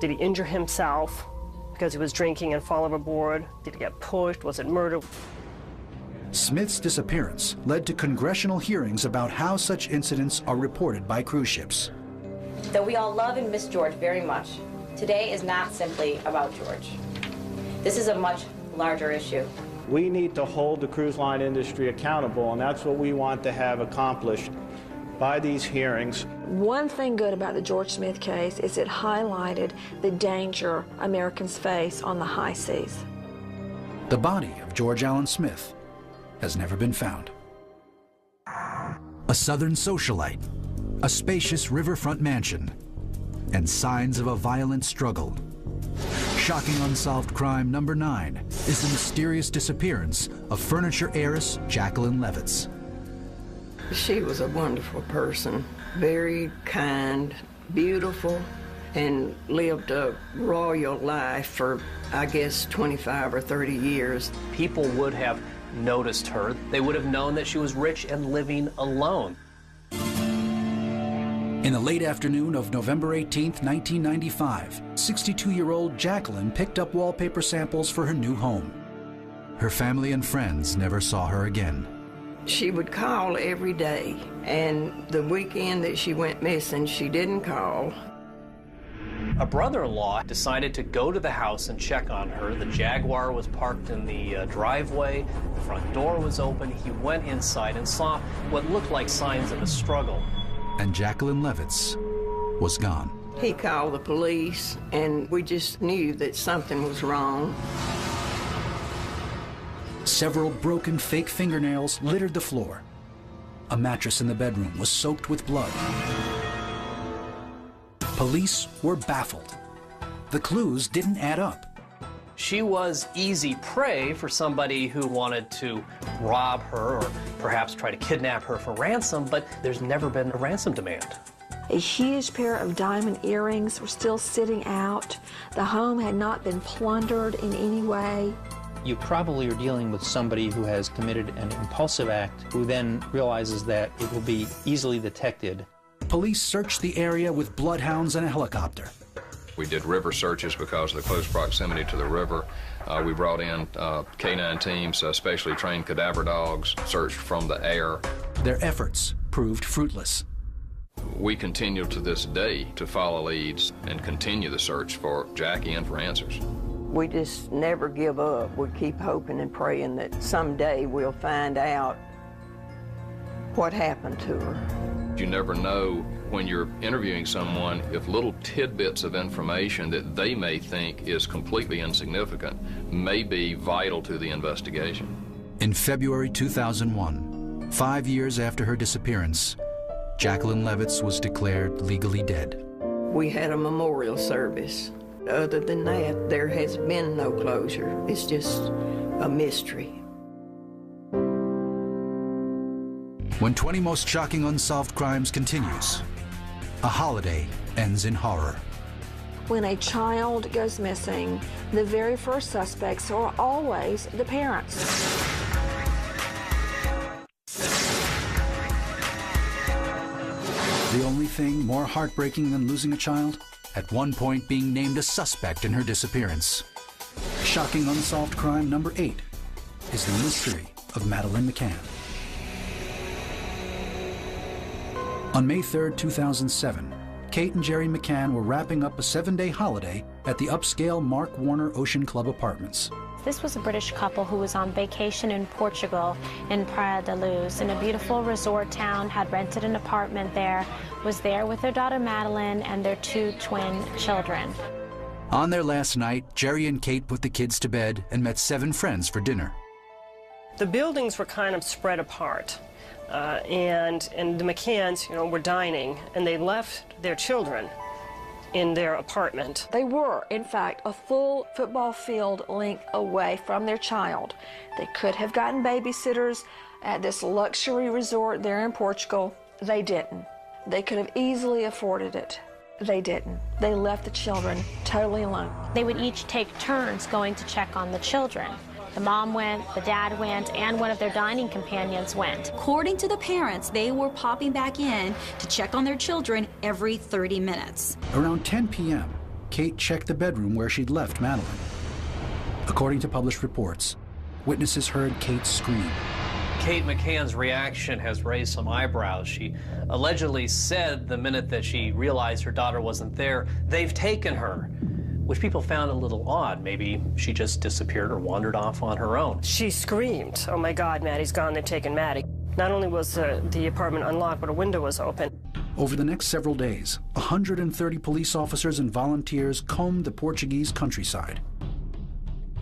did he injure himself because he was drinking and fall overboard? Did he get pushed? Was it murder? Smith's disappearance led to congressional hearings about how such incidents are reported by cruise ships. Though we all love and miss George very much, today is not simply about George. This is a much larger issue. We need to hold the cruise line industry accountable, and that's what we want to have accomplished by these hearings. One thing good about the George Smith case is it highlighted the danger Americans face on the high seas. The body of George Allen Smith has never been found. A southern socialite, a spacious riverfront mansion, and signs of a violent struggle. Shocking unsolved crime number 9 is the mysterious disappearance of furniture heiress Jacqueline Levitz. She was a wonderful person, very kind, beautiful, and lived a royal life for, I guess, 25 or 30 years. People would have noticed her. They would have known that she was rich and living alone. In the late afternoon of November 18, 1995, 62-year-old Jacqueline picked up wallpaper samples for her new home. Her family and friends never saw her again. She would call every day, and the weekend that she went missing, she didn't call. A brother-in-law decided to go to the house and check on her. The Jaguar was parked in the driveway. The front door was open. He went inside and saw what looked like signs of a struggle. And Jacqueline Levitz was gone. He called the police, and we just knew that something was wrong. Several broken fake fingernails littered the floor. A mattress in the bedroom was soaked with blood. Police were baffled. The clues didn't add up. She was easy prey for somebody who wanted to rob her or perhaps try to kidnap her for ransom, but there's never been a ransom demand. A huge pair of diamond earrings were still sitting out. The home had not been plundered in any way. You probably are dealing with somebody who has committed an impulsive act, who then realizes that it will be easily detected. Police searched the area with bloodhounds and a helicopter. We did river searches because of the close proximity to the river. We brought in canine teams, specially trained cadaver dogs, searched from the air. Their efforts proved fruitless. We continue to this day to follow leads and continue the search for Jackie and for answers. We just never give up. We keep hoping and praying that someday we'll find out what happened to her. You never know when you're interviewing someone if little tidbits of information that they may think is completely insignificant may be vital to the investigation. In February 2001, 5 years after her disappearance, Jacqueline Levitz was declared legally dead. We had a memorial service. Other than that, there has been no closure. It's just a mystery. When 20 Most Shocking Unsolved Crimes continues, a holiday ends in horror. When a child goes missing, the very first suspects are always the parents. The only thing more heartbreaking than losing a child? At one point being named a suspect in her disappearance. Shocking Unsolved Crime number 8 is the mystery of Madeleine McCann. On May 3, 2007, Kate and Jerry McCann were wrapping up a 7-day holiday at the upscale Mark Warner Ocean Club Apartments. This was a British couple who was on vacation in Portugal in Praia da Luz, in a beautiful resort town, had rented an apartment there, was there with their daughter Madeline and their 2 twin children. On their last night, Jerry and Kate put the kids to bed and met 7 friends for dinner. The buildings were kind of spread apart, and the McCanns, were dining, and they left their children in their apartment. They were, in fact, a full football field length away from their child. They could have gotten babysitters at this luxury resort there in Portugal. They didn't. They could have easily afforded it. They didn't. They left the children totally alone. They would each take turns going to check on the children. The mom went, the dad went, and one of their dining companions went. According to the parents, they were popping back in to check on their children every 30 minutes. Around 10 p.m., Kate checked the bedroom where she'd left Madeline. According to published reports, witnesses heard Kate scream. Kate McCann's reaction has raised some eyebrows. She allegedly said the minute that she realized her daughter wasn't there, "They've taken her," which people found a little odd. Maybe she just disappeared or wandered off on her own. She screamed, "Oh my God, Maddie's gone, they've taken Maddie." Not only was the apartment unlocked, but a window was open. Over the next several days, 130 police officers and volunteers combed the Portuguese countryside.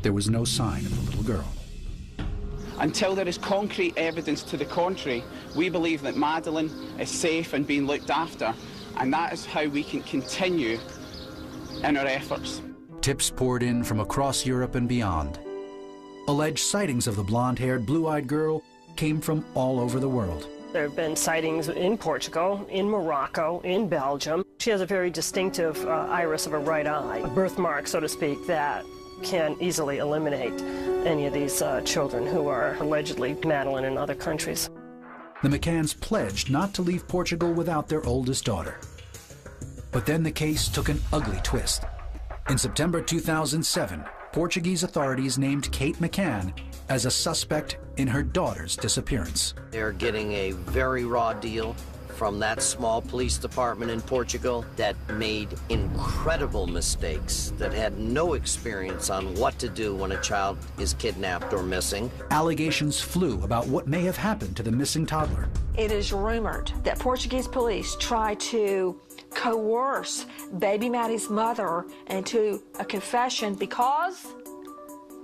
There was no sign of the little girl. Until there is concrete evidence to the contrary, we believe that Madeline is safe and being looked after, and that is how we can continue in our efforts. Tips poured in from across Europe and beyond. Alleged sightings of the blonde-haired, blue-eyed girl came from all over the world. There have been sightings in Portugal, in Morocco, in Belgium. She has a very distinctive iris of her right eye, a birthmark, so to speak, that can easily eliminate any of these children who are allegedly Madeline in other countries. The McCanns pledged not to leave Portugal without their oldest daughter. But then the case took an ugly twist. In September 2007, Portuguese authorities named Kate McCann as a suspect in her daughter's disappearance. They're getting a very raw deal from that small police department in Portugal that made incredible mistakes, that had no experience on what to do when a child is kidnapped or missing. Allegations flew about what may have happened to the missing toddler. It is rumored that Portuguese police tried to coerce baby Maddie's mother into a confession because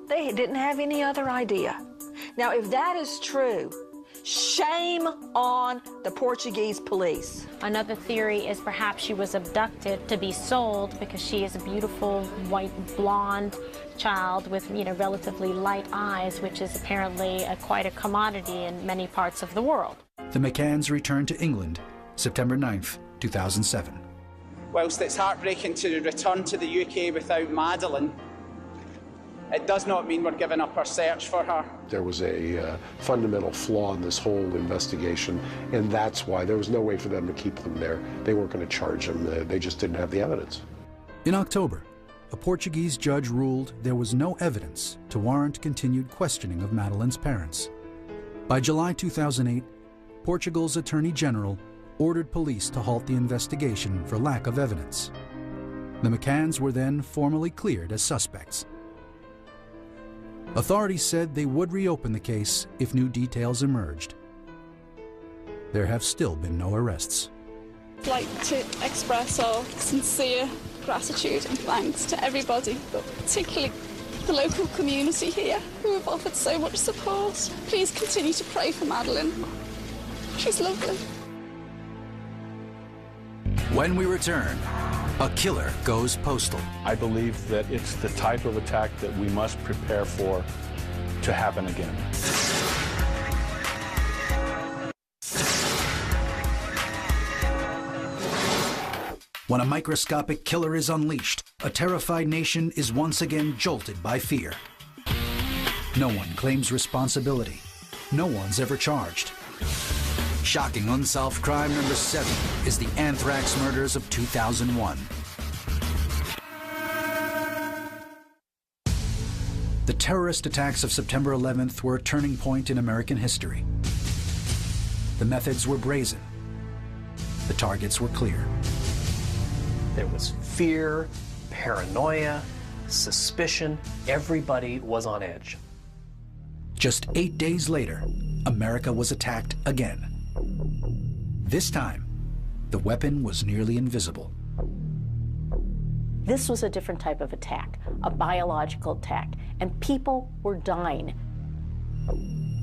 they didn't have any other idea. Now, if that is true, shame on the Portuguese police. Another theory is perhaps she was abducted to be sold because she is a beautiful white blonde child with relatively light eyes, which is apparently quite a commodity in many parts of the world. The McCanns returned to England, September 9th, 2007. Whilst it's heartbreaking to return to the UK without Madeline, it does not mean we're giving up our search for her. There was a fundamental flaw in this whole investigation, and that's why there was no way for them to keep them there. They weren't going to charge them. They just didn't have the evidence. In October, a Portuguese judge ruled there was no evidence to warrant continued questioning of Madeline's parents. By July 2008, Portugal's Attorney General ordered police to halt the investigation for lack of evidence. The McCanns were then formally cleared as suspects. Authorities said they would reopen the case if new details emerged. There have still been no arrests. I'd like to express our sincere gratitude and thanks to everybody, but particularly the local community here who have offered so much support. Please continue to pray for Madeline. She's lovely. When we return, a killer goes postal. I believe that it's the type of attack that we must prepare for to happen again. When a microscopic killer is unleashed, a terrified nation is once again jolted by fear. No one claims responsibility. No one's ever charged. Shocking unsolved crime number 7 is the anthrax murders of 2001. The terrorist attacks of September 11th were a turning point in American history. The methods were brazen. The targets were clear. There was fear, paranoia, suspicion. Everybody was on edge. Just 8 days later, America was attacked again. This time, the weapon was nearly invisible. This was a different type of attack, a biological attack, and people were dying.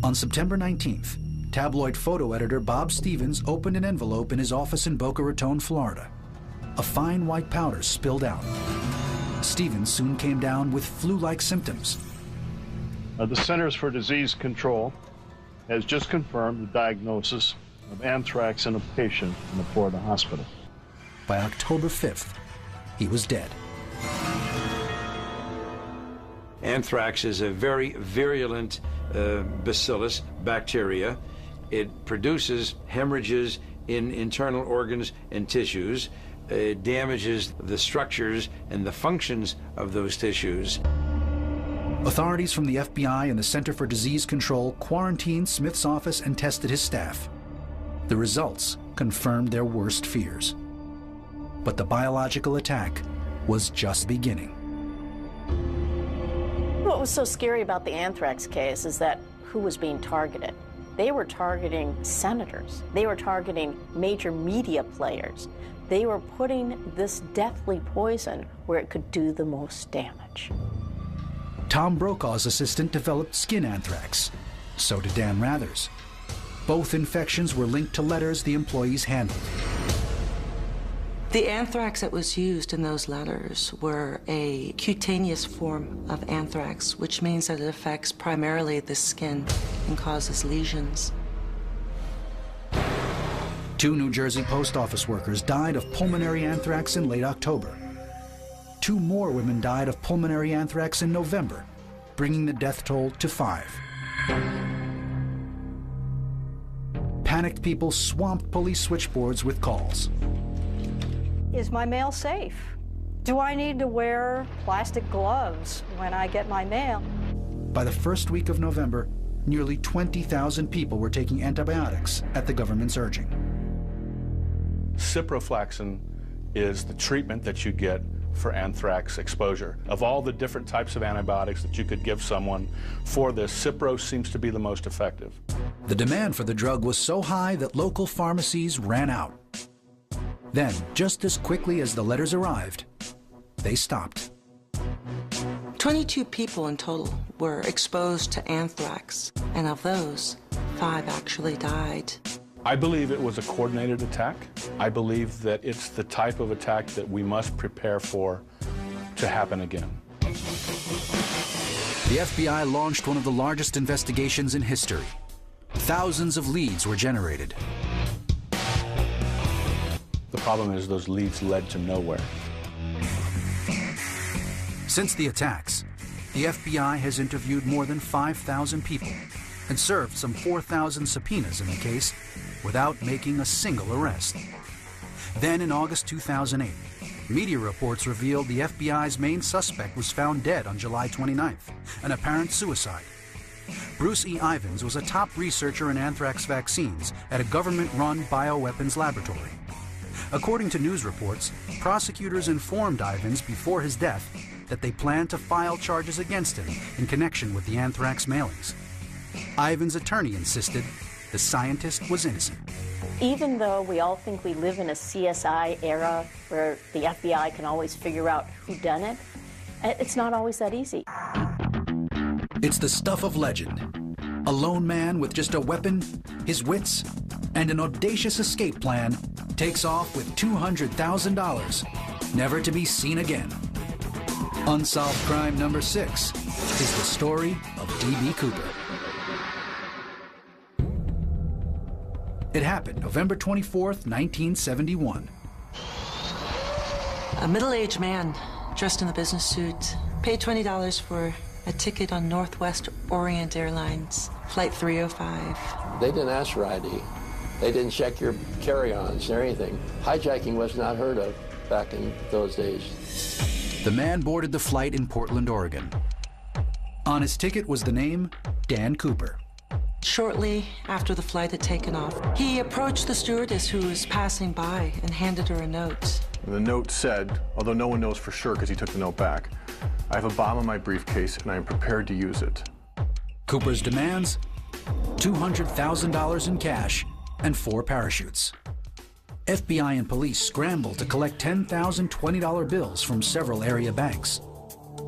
On September 19th, tabloid photo editor Bob Stevens opened an envelope in his office in Boca Raton, Florida. A fine white powder spilled out. Stevens soon came down with flu-like symptoms. The Centers for Disease Control has just confirmed the diagnosis of anthrax in a patient in the Florida hospital. By October 5th, he was dead. Anthrax is a very virulent bacillus, bacteria. It produces hemorrhages in internal organs and tissues. It damages the structures and the functions of those tissues. Authorities from the FBI and the Center for Disease Control quarantined Smith's office and tested his staff. The results confirmed their worst fears. But the biological attack was just beginning. What was so scary about the anthrax case is that who was being targeted? They were targeting senators. They were targeting major media players. They were putting this deathly poison where it could do the most damage. Tom Brokaw's assistant developed skin anthrax. So did Dan Rather's. Both infections were linked to letters the employees handled. The anthrax that was used in those letters were a cutaneous form of anthrax, which means that it affects primarily the skin and causes lesions. 2 New Jersey post office workers died of pulmonary anthrax in late October. 2 more women died of pulmonary anthrax in November, bringing the death toll to 5. Panicked people swamped police switchboards with calls. Is my mail safe? Do I need to wear plastic gloves when I get my mail? By the first week of November, nearly 20,000 people were taking antibiotics at the government's urging. Ciprofloxacin is the treatment that you get for anthrax exposure. Of all the different types of antibiotics that you could give someone for this, Cipro seems to be the most effective. The demand for the drug was so high that local pharmacies ran out. Then, just as quickly as the letters arrived, they stopped. 22 people in total were exposed to anthrax, and of those, 5 actually died. I believe it was a coordinated attack. I believe that it's the type of attack that we must prepare for to happen again. The FBI launched one of the largest investigations in history. Thousands of leads were generated. The problem is those leads led to nowhere. Since the attacks, the FBI has interviewed more than 5,000 people and served some 4,000 subpoenas in the case without making a single arrest. Then in August 2008, media reports revealed the FBI's main suspect was found dead on July 29th, an apparent suicide. Bruce E. Ivins was a top researcher in anthrax vaccines at a government-run bioweapons laboratory. According to news reports, prosecutors informed Ivins before his death that they planned to file charges against him in connection with the anthrax mailings. Ivins' attorney insisted the scientist was innocent. Even though we all think we live in a CSI era where the FBI can always figure out who done it, it's not always that easy. It's the stuff of legend. A lone man with just a weapon, his wits, and an audacious escape plan takes off with $200,000, never to be seen again. Unsolved Crime number 6 is the story of D.B. Cooper. It happened November 24th, 1971. A middle-aged man dressed in a business suit paid $20 for a ticket on Northwest Orient Airlines, Flight 305. They didn't ask for ID. They didn't check your carry-ons or anything. Hijacking was not heard of back in those days. The man boarded the flight in Portland, Oregon. On his ticket was the name Dan Cooper. Shortly after the flight had taken off, he approached the stewardess who was passing by and handed her a note. And the note said, although no one knows for sure because he took the note back, "I have a bomb in my briefcase and I am prepared to use it." Cooper's demands? $200,000 in cash and 4 parachutes. FBI and police scrambled to collect 10,000 $20 bills from several area banks.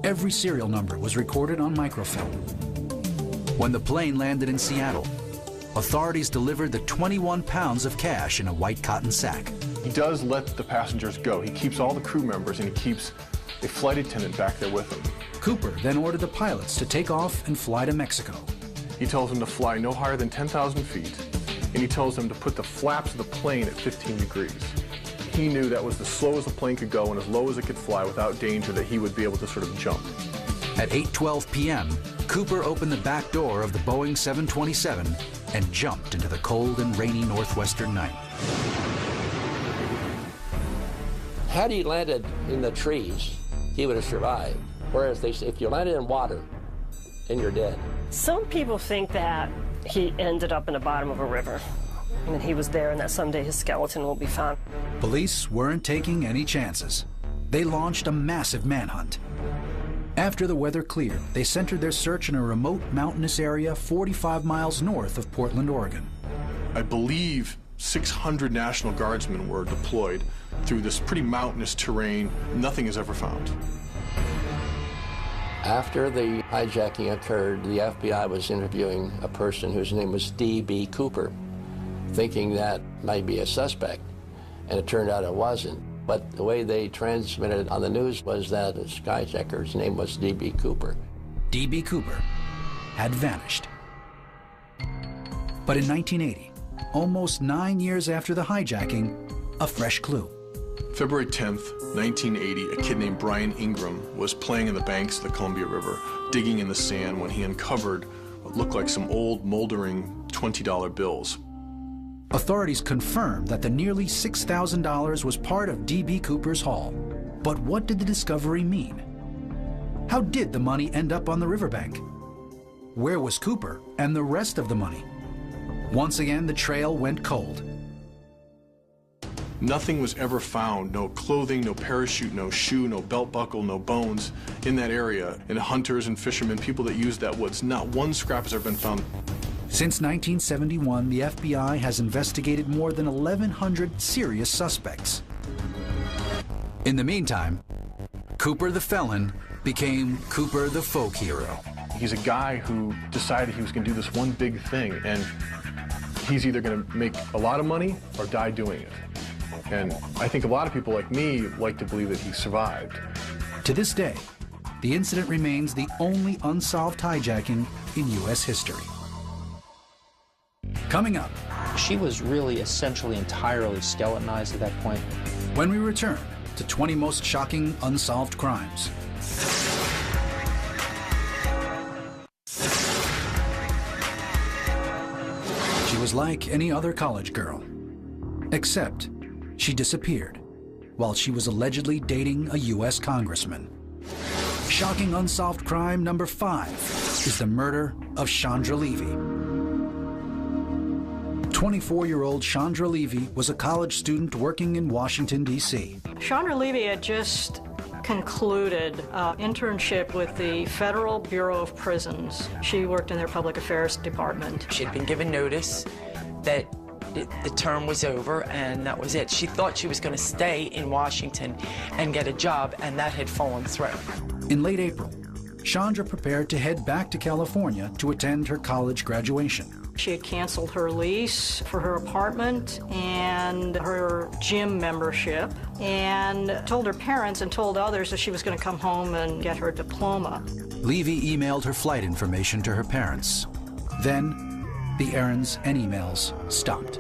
Every serial number was recorded on microfilm. When the plane landed in Seattle, authorities delivered the 21 pounds of cash in a white cotton sack. He does let the passengers go. He keeps all the crew members and he keeps a flight attendant back there with him. Cooper then ordered the pilots to take off and fly to Mexico. He tells them to fly no higher than 10,000 feet, and he tells them to put the flaps of the plane at 15 degrees. He knew that was as slow as the plane could go and as low as it could fly without danger that he would be able to sort of jump. At 8:12 p.m., Cooper opened the back door of the Boeing 727 and jumped into the cold and rainy northwestern night. Had he landed in the trees, he would have survived. Whereas they say if you landed in water, then you're dead. Some people think that he ended up in the bottom of a river, and that he was there and that someday his skeleton will be found. Police weren't taking any chances. They launched a massive manhunt. After the weather cleared, they centered their search in a remote mountainous area 45 miles north of Portland, Oregon. I believe 600 National Guardsmen were deployed through this pretty mountainous terrain. Nothing is ever found. After the hijacking occurred, the FBI was interviewing a person whose name was D.B. Cooper, thinking that might be a suspect, and it turned out it wasn't. But the way they transmitted on the news was that the skyjacker's name was D.B. Cooper. D.B. Cooper had vanished. But in 1980, almost 9 years after the hijacking, a fresh clue. February 10th, 1980, a kid named Brian Ingram was playing in the banks of the Columbia River, digging in the sand when he uncovered what looked like some old, moldering $20 bills. Authorities confirmed that the nearly $6,000 was part of D.B. Cooper's haul. But what did the discovery mean? How did the money end up on the riverbank? Where was Cooper and the rest of the money? Once again, the trail went cold. Nothing was ever found, no clothing, no parachute, no shoe, no belt buckle, no bones in that area. And hunters and fishermen, people that used that woods, not one scrap has ever been found. Since 1971, the FBI has investigated more than 1,100 serious suspects. In the meantime, Cooper the felon became Cooper the folk hero. He's a guy who decided he was going to do this one big thing, and he's either going to make a lot of money or die doing it. And I think a lot of people like me like to believe that he survived. To this day, the incident remains the only unsolved hijacking in U.S. history. Coming up. She was really essentially entirely skeletonized at that point. When we return to 20 most shocking unsolved crimes. She was like any other college girl, except she disappeared while she was allegedly dating a U.S. congressman. Shocking unsolved crime number 5 is the murder of Chandra Levy. 24-year-old Chandra Levy was a college student working in Washington, D.C. Chandra Levy had just concluded an internship with the Federal Bureau of Prisons. She worked in their public affairs department. She'd been given notice that the term was over and that was it. She thought she was going to stay in Washington and get a job, and that had fallen through. In late April, Chandra prepared to head back to California to attend her college graduation. She had canceled her lease for her apartment and her gym membership and told her parents and told others that she was going to come home and get her diploma. Levy emailed her flight information to her parents. Then, the errands and emails stopped.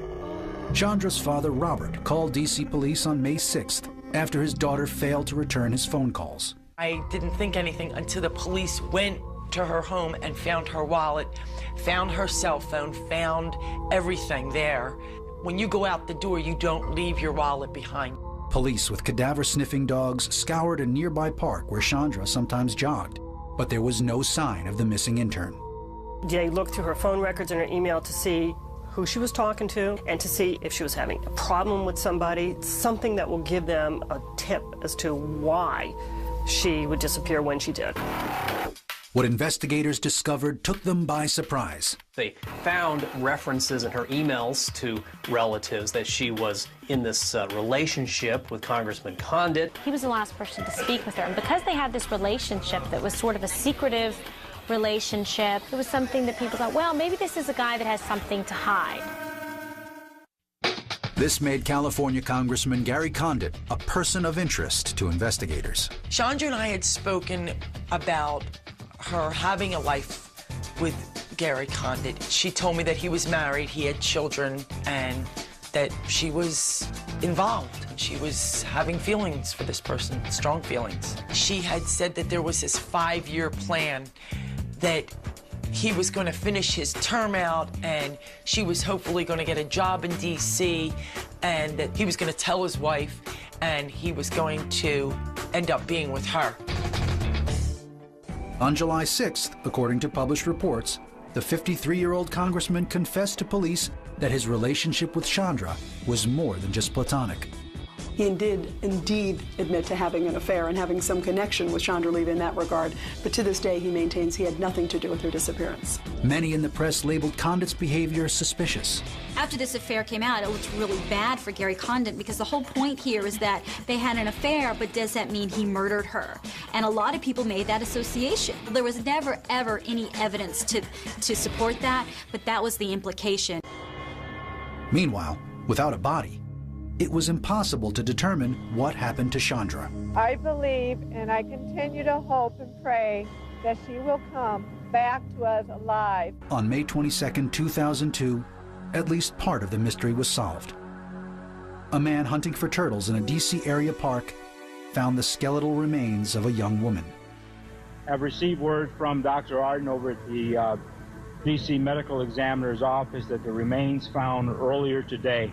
Chandra's father, Robert, called D.C. police on May 6th after his daughter failed to return his phone calls. I didn't think anything until the police went to her home and found her wallet, found her cell phone, found everything there. When you go out the door, you don't leave your wallet behind. Police with cadaver-sniffing dogs scoured a nearby park where Chandra sometimes jogged, but there was no sign of the missing intern. They looked through her phone records and her email to see who she was talking to and to see if she was having a problem with somebody, something that will give them a tip as to why she would disappear when she did. What investigators discovered took them by surprise. They found references in her emails to relatives that she was in this relationship with Congressman Condit. He was the last person to speak with her. And because they had this relationship that was sort of a secretive relationship, it was something that people thought, well, maybe this is a guy that has something to hide. This made California Congressman Gary Condit a person of interest to investigators. Chandra and I had spoken about her having a life with Gary Condit. She told me that he was married, he had children, and that she was involved. She was having feelings for this person, strong feelings. She had said that there was this 5-year plan that he was going to finish his term out and she was hopefully going to get a job in D.C. and that he was going to tell his wife and he was going to end up being with her. On July 6th, according to published reports, the 53-year-old congressman confessed to police that his relationship with Chandra was more than just platonic. He did indeed admit to having an affair and having some connection with Chandra Levy in that regard, but to this day he maintains he had nothing to do with her disappearance. Many in the press labeled Condit's behavior suspicious. After this affair came out, it looked really bad for Gary Condit because the whole point here is that they had an affair, but does that mean he murdered her? And a lot of people made that association. There was never, ever any evidence to support that, but that was the implication. Meanwhile, without a body, it was impossible to determine what happened to Chandra. I believe and I continue to hope and pray that she will come back to us alive. On May 22, 2002, at least part of the mystery was solved. A man hunting for turtles in a D.C. area park found the skeletal remains of a young woman. I've received word from Dr. Arden over at the D.C. Medical Examiner's office that the remains found earlier today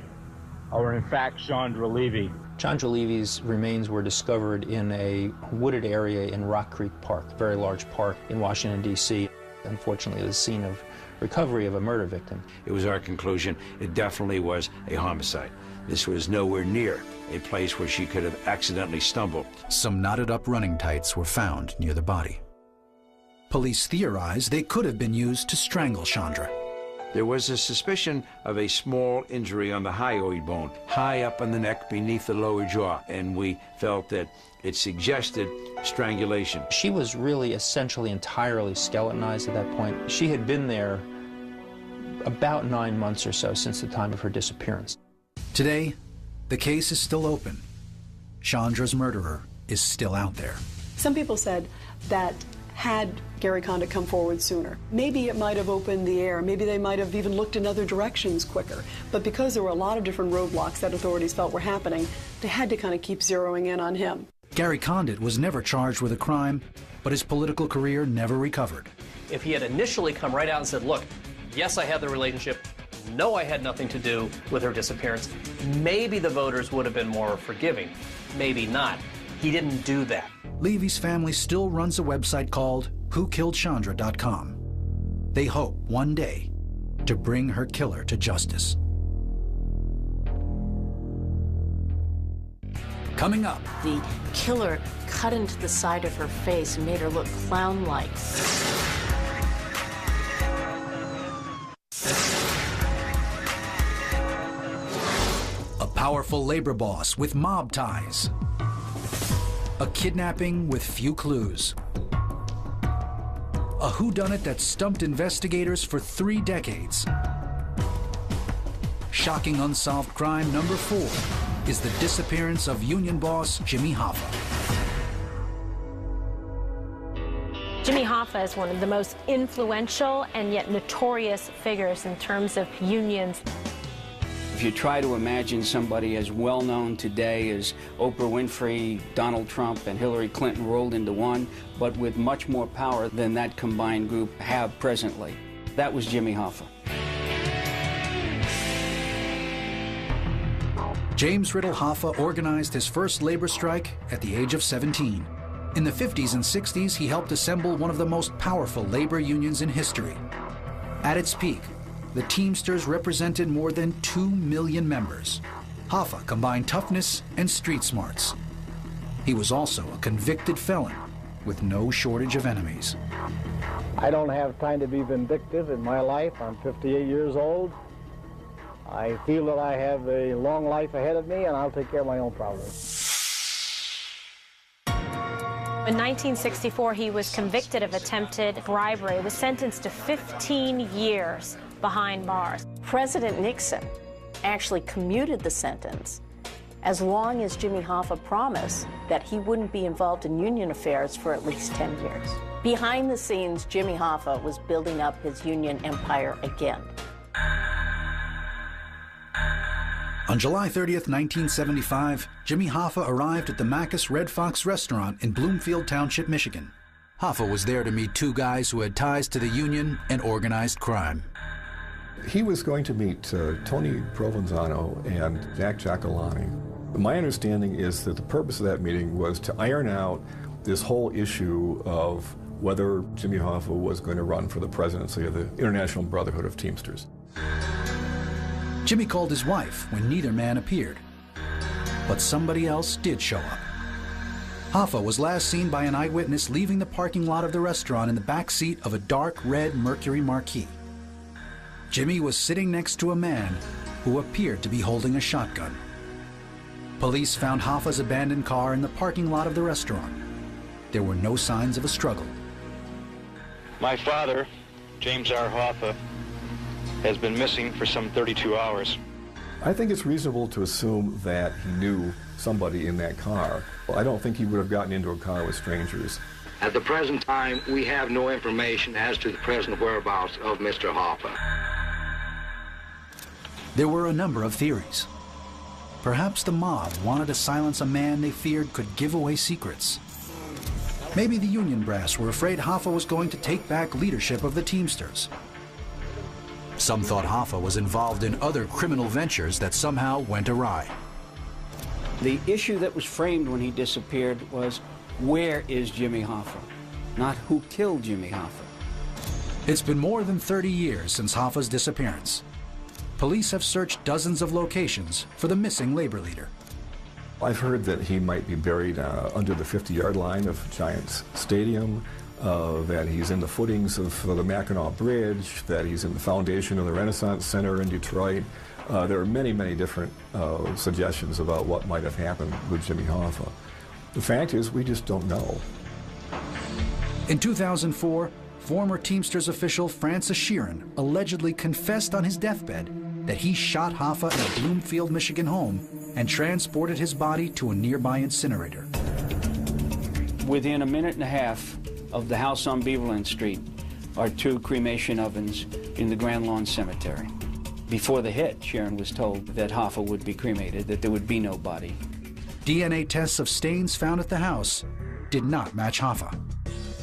are in fact Chandra Levy. Chandra Levy's remains were discovered in a wooded area in Rock Creek Park, a very large park in Washington, D.C. Unfortunately, it was the scene of recovery of a murder victim. It was our conclusion it definitely was a homicide. This was nowhere near a place where she could have accidentally stumbled. Some knotted up running tights were found near the body. Police theorized they could have been used to strangle Chandra. There was a suspicion of a small injury on the hyoid bone, high up on the neck beneath the lower jaw, and we felt that it suggested strangulation. She was really essentially entirely skeletonized at that point. She had been there about 9 months or so since the time of her disappearance. Today, the case is still open. Chandra's murderer is still out there. Some people said that had Gary Condit come forward sooner, maybe it might have opened the air, maybe they might have even looked in other directions quicker. But because there were a lot of different roadblocks that authorities felt were happening, they had to kind of keep zeroing in on him. Gary Condit was never charged with a crime, but his political career never recovered. If he had initially come right out and said, look, yes, I had the relationship, no, I had nothing to do with her disappearance, maybe the voters would have been more forgiving. Maybe not. He didn't do that. Levy's family still runs a website called WhoKilledChandra.com. They hope one day to bring her killer to justice. Coming up, the killer cut into the side of her face and made her look clown-like. A powerful labor boss with mob ties. A kidnapping with few clues. A whodunit that stumped investigators for 3 decades. Shocking unsolved crime number 4 is the disappearance of union boss Jimmy Hoffa. Jimmy Hoffa is one of the most influential and yet notorious figures in terms of unions. If you try to imagine somebody as well-known today as Oprah Winfrey, Donald Trump, and Hillary Clinton rolled into one, but with much more power than that combined group have presently, that was Jimmy Hoffa. James Riddle Hoffa organized his first labor strike at the age of 17. In the 50s and 60s, he helped assemble one of the most powerful labor unions in history. At its peak, the Teamsters represented more than 2 million members. Hoffa combined toughness and street smarts. He was also a convicted felon with no shortage of enemies. I don't have time to be vindictive in my life. I'm 58 years old. I feel that I have a long life ahead of me, and I'll take care of my own problems. In 1964, he was convicted of attempted bribery, was sentenced to 15 years behind bars. President Nixon actually commuted the sentence as long as Jimmy Hoffa promised that he wouldn't be involved in union affairs for at least 10 years. Behind the scenes, Jimmy Hoffa was building up his union empire again. On July 30th, 1975, Jimmy Hoffa arrived at the Macus Red Fox restaurant in Bloomfield Township, Michigan. Hoffa was there to meet two guys who had ties to the union and organized crime. He was going to meet Tony Provenzano and Jack Giacolani. My understanding is that the purpose of that meeting was to iron out this whole issue of whether Jimmy Hoffa was going to run for the presidency of the International Brotherhood of Teamsters. Jimmy called his wife when neither man appeared, but somebody else did show up. Hoffa was last seen by an eyewitness leaving the parking lot of the restaurant in the back seat of a dark red Mercury Marquis. Jimmy was sitting next to a man who appeared to be holding a shotgun. Police found Hoffa's abandoned car in the parking lot of the restaurant. There were no signs of a struggle. My father, James R. Hoffa, has been missing for some 32 hours. I think it's reasonable to assume that he knew somebody in that car. Well, I don't think he would have gotten into a car with strangers. At the present time, we have no information as to the present whereabouts of Mr. Hoffa. There were a number of theories. Perhaps the mob wanted to silence a man they feared could give away secrets. Maybe the union brass were afraid Hoffa was going to take back leadership of the Teamsters. Some thought Hoffa was involved in other criminal ventures that somehow went awry. The issue that was framed when he disappeared was, where is Jimmy Hoffa? Not who killed Jimmy Hoffa. It's been more than 30 years since Hoffa's disappearance. Police have searched dozens of locations for the missing labor leader. I've heard that he might be buried under the 50-yard line of Giants Stadium, that he's in the footings of the Mackinac Bridge, that he's in the foundation of the Renaissance Center in Detroit. There are many, many different suggestions about what might have happened with Jimmy Hoffa. The fact is, we just don't know. In 2004, former Teamsters official Francis Sheeran allegedly confessed on his deathbed that he shot Hoffa in a Bloomfield, Michigan home and transported his body to a nearby incinerator. Within a minute and a half of the house on Beaverland Street are two cremation ovens in the Grand Lawn Cemetery. Before the hit, Sheeran was told that Hoffa would be cremated, that there would be no body. DNA tests of stains found at the house did not match Hoffa.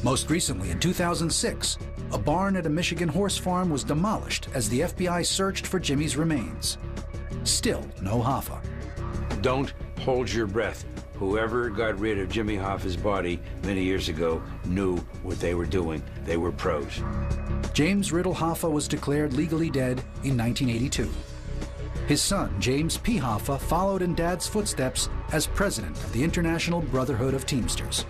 Most recently, in 2006, a barn at a Michigan horse farm was demolished as the FBI searched for Jimmy's remains. Still no Hoffa. Don't hold your breath. Whoever got rid of Jimmy Hoffa's body many years ago knew what they were doing. They were pros. James Riddle Hoffa was declared legally dead in 1982. His son, James P. Hoffa, followed in Dad's footsteps as president of the International Brotherhood of Teamsters.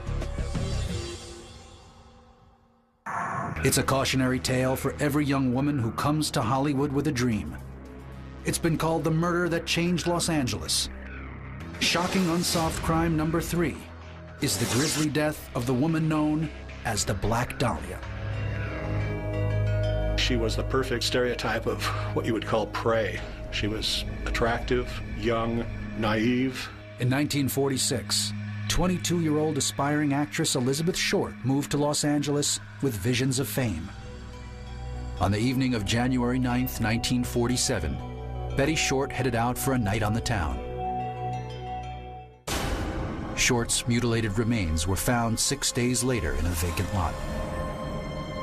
It's a cautionary tale for every young woman who comes to Hollywood with a dream. It's been called the murder that changed Los Angeles. Shocking unsolved crime number 3 is the grisly death of the woman known as the Black Dahlia. She was the perfect stereotype of what you would call prey. She was attractive, young, naive. In 1946, 22-year-old aspiring actress Elizabeth Short moved to Los Angeles with visions of fame. On the evening of January 9th, 1947, Betty Short headed out for a night on the town. Short's mutilated remains were found 6 days later in a vacant lot.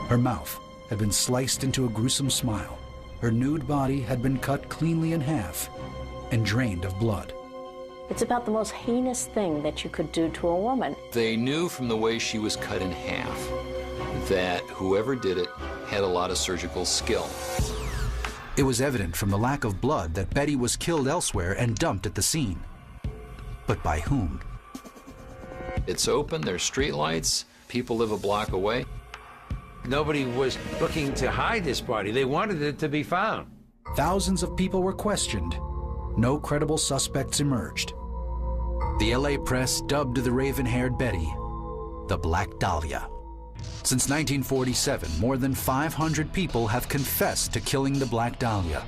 Her mouth had been sliced into a gruesome smile. Her nude body had been cut cleanly in half and drained of blood. It's about the most heinous thing that you could do to a woman. They knew from the way she was cut in half that whoever did it had a lot of surgical skill. It was evident from the lack of blood that Betty was killed elsewhere and dumped at the scene. But by whom? It's open, there's street lights, people live a block away. Nobody was looking to hide this body. They wanted it to be found. Thousands of people were questioned. No credible suspects emerged. The LA press dubbed the raven-haired Betty the Black Dahlia. Since 1947, more than 500 people have confessed to killing the Black Dahlia.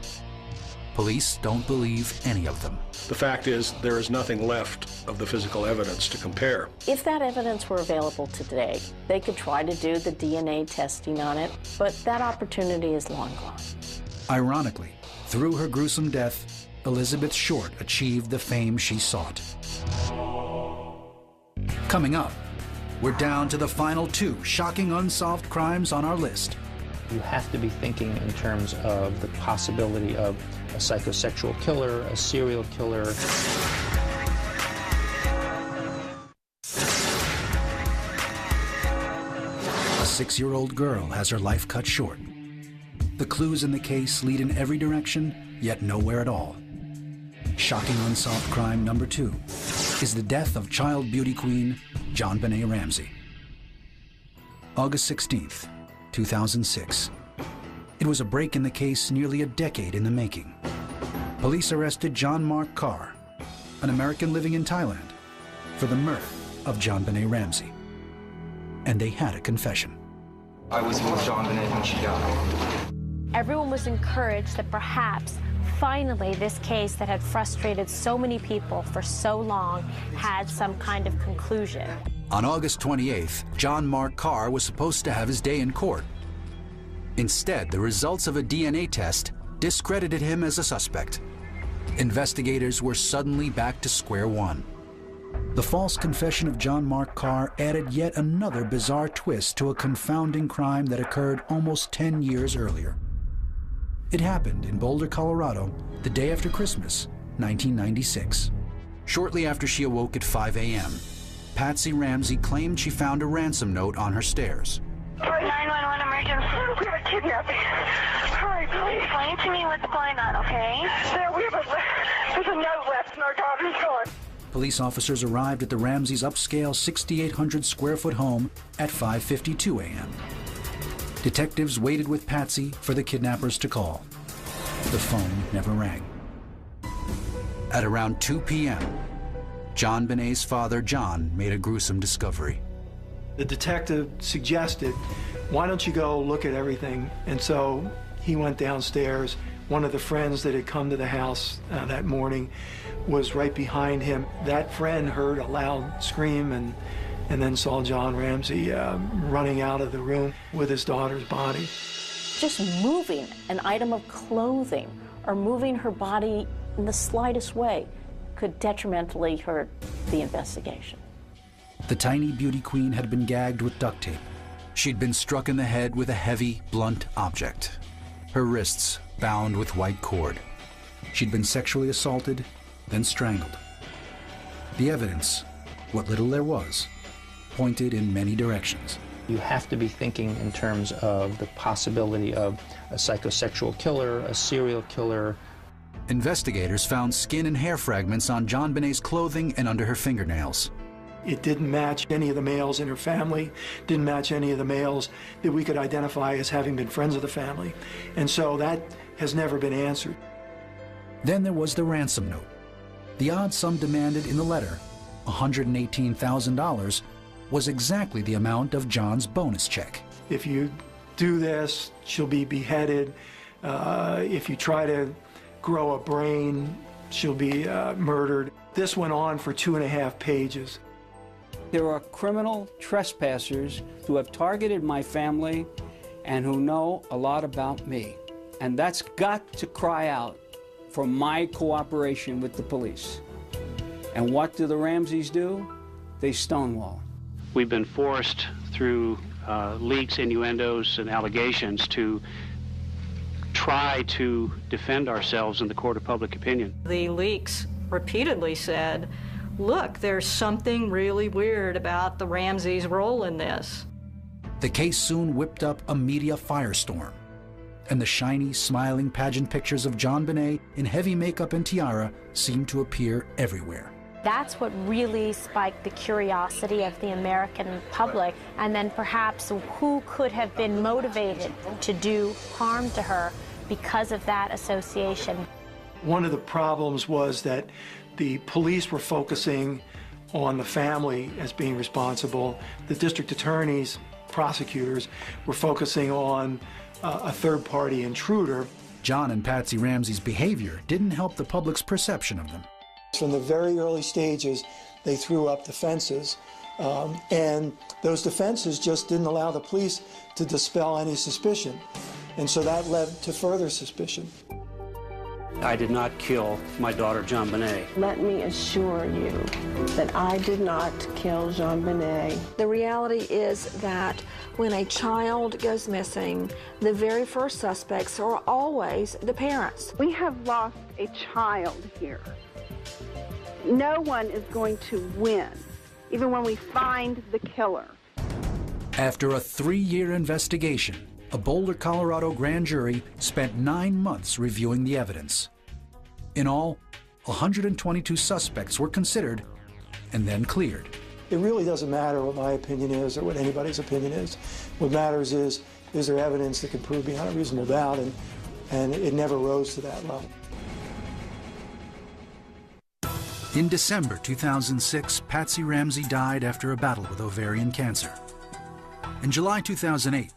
Police don't believe any of them. The fact is, there is nothing left of the physical evidence to compare. If that evidence were available today, they could try to do the DNA testing on it, but that opportunity is long gone. Ironically, through her gruesome death, Elizabeth Short achieved the fame she sought. Coming up, we're down to the final 2 shocking unsolved crimes on our list. You have to be thinking in terms of the possibility of a psychosexual killer, a serial killer. A 6-year-old girl has her life cut short. The clues in the case lead in every direction, yet nowhere at all. Shocking unsolved crime number 2 is the death of child beauty queen JonBenet Ramsey. August 16th, 2006. It was a break in the case nearly a decade in the making. Police arrested John Mark Carr, an American living in Thailand, for the murder of JonBenet Ramsey. And they had a confession. I was with JonBenet when she died. Everyone was encouraged that perhaps, finally, this case that had frustrated so many people for so long had some kind of conclusion. On August 28th, John Mark Carr was supposed to have his day in court. Instead, the results of a DNA test discredited him as a suspect. Investigators were suddenly back to square one. The false confession of John Mark Carr added yet another bizarre twist to a confounding crime that occurred almost 10 years earlier. It happened in Boulder, Colorado, the day after Christmas, 1996. Shortly after she awoke at 5 a.m., Patsy Ramsey claimed she found a ransom note on her stairs. 911 emergency. We have a kidnapping. Hurry, please. Explain to me what's going on, okay? There's a note left and our daughter's gone. Police officers arrived at the Ramseys' upscale 6,800 square foot home at 5:52 a.m. Detectives waited with Patsy for the kidnappers to call. The phone never rang. At around 2 p.m., JonBenet's father, John, made a gruesome discovery. The detective suggested, why don't you go look at everything? And so he went downstairs. One of the friends that had come to the house that morning was right behind him. That friend heard a loud scream and then saw John Ramsey running out of the room with his daughter's body. Just moving an item of clothing or moving her body in the slightest way could detrimentally hurt the investigation. The tiny beauty queen had been gagged with duct tape. She'd been struck in the head with a heavy, blunt object. Her wrists bound with white cord. She'd been sexually assaulted, then strangled. The evidence, what little there was, pointed in many directions. You have to be thinking in terms of the possibility of a psychosexual killer, a serial killer. Investigators found skin and hair fragments on JonBenet's clothing and under her fingernails. It didn't match any of the males in her family, didn't match any of the males that we could identify as having been friends of the family. And so that has never been answered. Then there was the ransom note. The odd sum demanded in the letter, $118,000, was exactly the amount of John's bonus check. If you do this, she'll be beheaded. If you try to grow a brain, she'll be murdered. This went on for 2.5 pages. There are criminal trespassers who have targeted my family and who know a lot about me. And that's got to cry out for my cooperation with the police. And what do the Ramseys do? They stonewall. We've been forced through leaks, innuendos, and allegations to try to defend ourselves in the court of public opinion. The leaks repeatedly said, look, there's something really weird about the Ramseys' role in this. The case soon whipped up a media firestorm. and the shiny, smiling pageant pictures of JonBenet in heavy makeup and tiara seemed to appear everywhere. That's what really spiked the curiosity of the American public, and then perhaps who could have been motivated to do harm to her because of that association. One of the problems was that the police were focusing on the family as being responsible. The district attorneys, prosecutors, were focusing on a third-party intruder. John and Patsy Ramsey's behavior didn't help the public's perception of them. From the very early stages, they threw up defenses, and those defenses just didn't allow the police to dispel any suspicion. And so that led to further suspicion. I did not kill my daughter, JonBenet. Let me assure you that I did not kill JonBenet. The reality is that when a child goes missing, the very first suspects are always the parents. We have lost a child here. No one is going to win, even when we find the killer. After a 3-year investigation, a Boulder, Colorado grand jury spent 9 months reviewing the evidence. In all, 122 suspects were considered and then cleared. It really doesn't matter what my opinion is or what anybody's opinion is. What matters is there evidence that can prove beyond a reasonable doubt, and it never rose to that level. In December 2006, Patsy Ramsey died after a battle with ovarian cancer. In July 2008,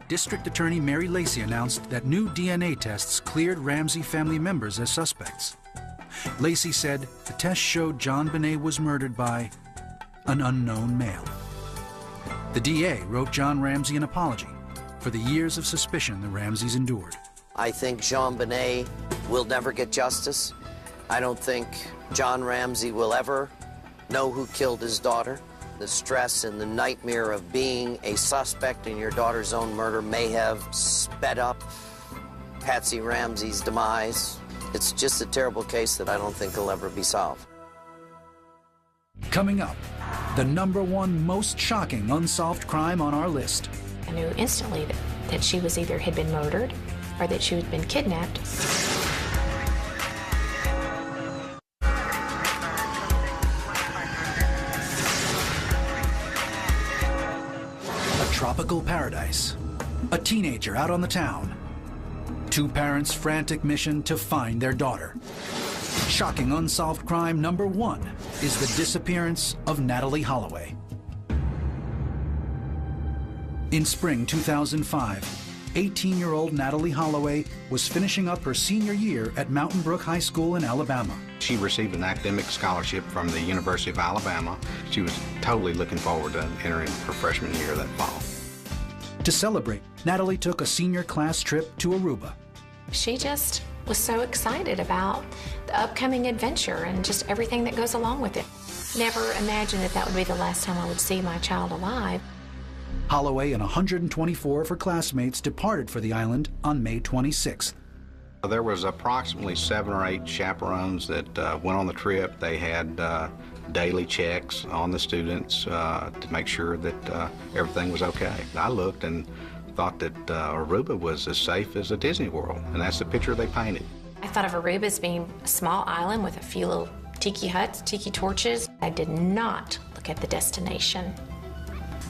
District Attorney Mary Lacey announced that new DNA tests cleared Ramsey family members as suspects. Lacey said the test showed JonBenet was murdered by an unknown male. The DA wrote John Ramsey an apology for the years of suspicion the Ramseys endured. I think JonBenet will never get justice. I don't think John Ramsey will ever know who killed his daughter. The stress and the nightmare of being a suspect in your daughter's own murder may have sped up Patsy Ramsey's demise. It's just a terrible case that I don't think will ever be solved. Coming up, the #1 most shocking unsolved crime on our list. I knew instantly that she was either had been murdered or that she had been kidnapped. Tropical paradise, a teenager out on the town, 2 parents' frantic mission to find their daughter. Shocking unsolved crime #1 is the disappearance of Natalee Holloway. In spring 2005, 18-year-old Natalee Holloway was finishing up her senior year at Mountain Brook High School in Alabama. She received an academic scholarship from the University of Alabama. She was totally looking forward to entering her freshman year that fall. To celebrate, Natalee took a senior class trip to Aruba. She just was so excited about the upcoming adventure and just everything that goes along with it. Never imagined that would be the last time I would see my child alive. Holloway and 124 of her classmates departed for the island on May 26th. There was approximately 7 or 8 chaperones that went on the trip. They had daily checks on the students to make sure that everything was okay. I looked and thought that Aruba was as safe as a Disney World, and that's the picture they painted. I thought of Aruba as being a small island with a few little tiki huts, tiki torches. I did not look at the destination.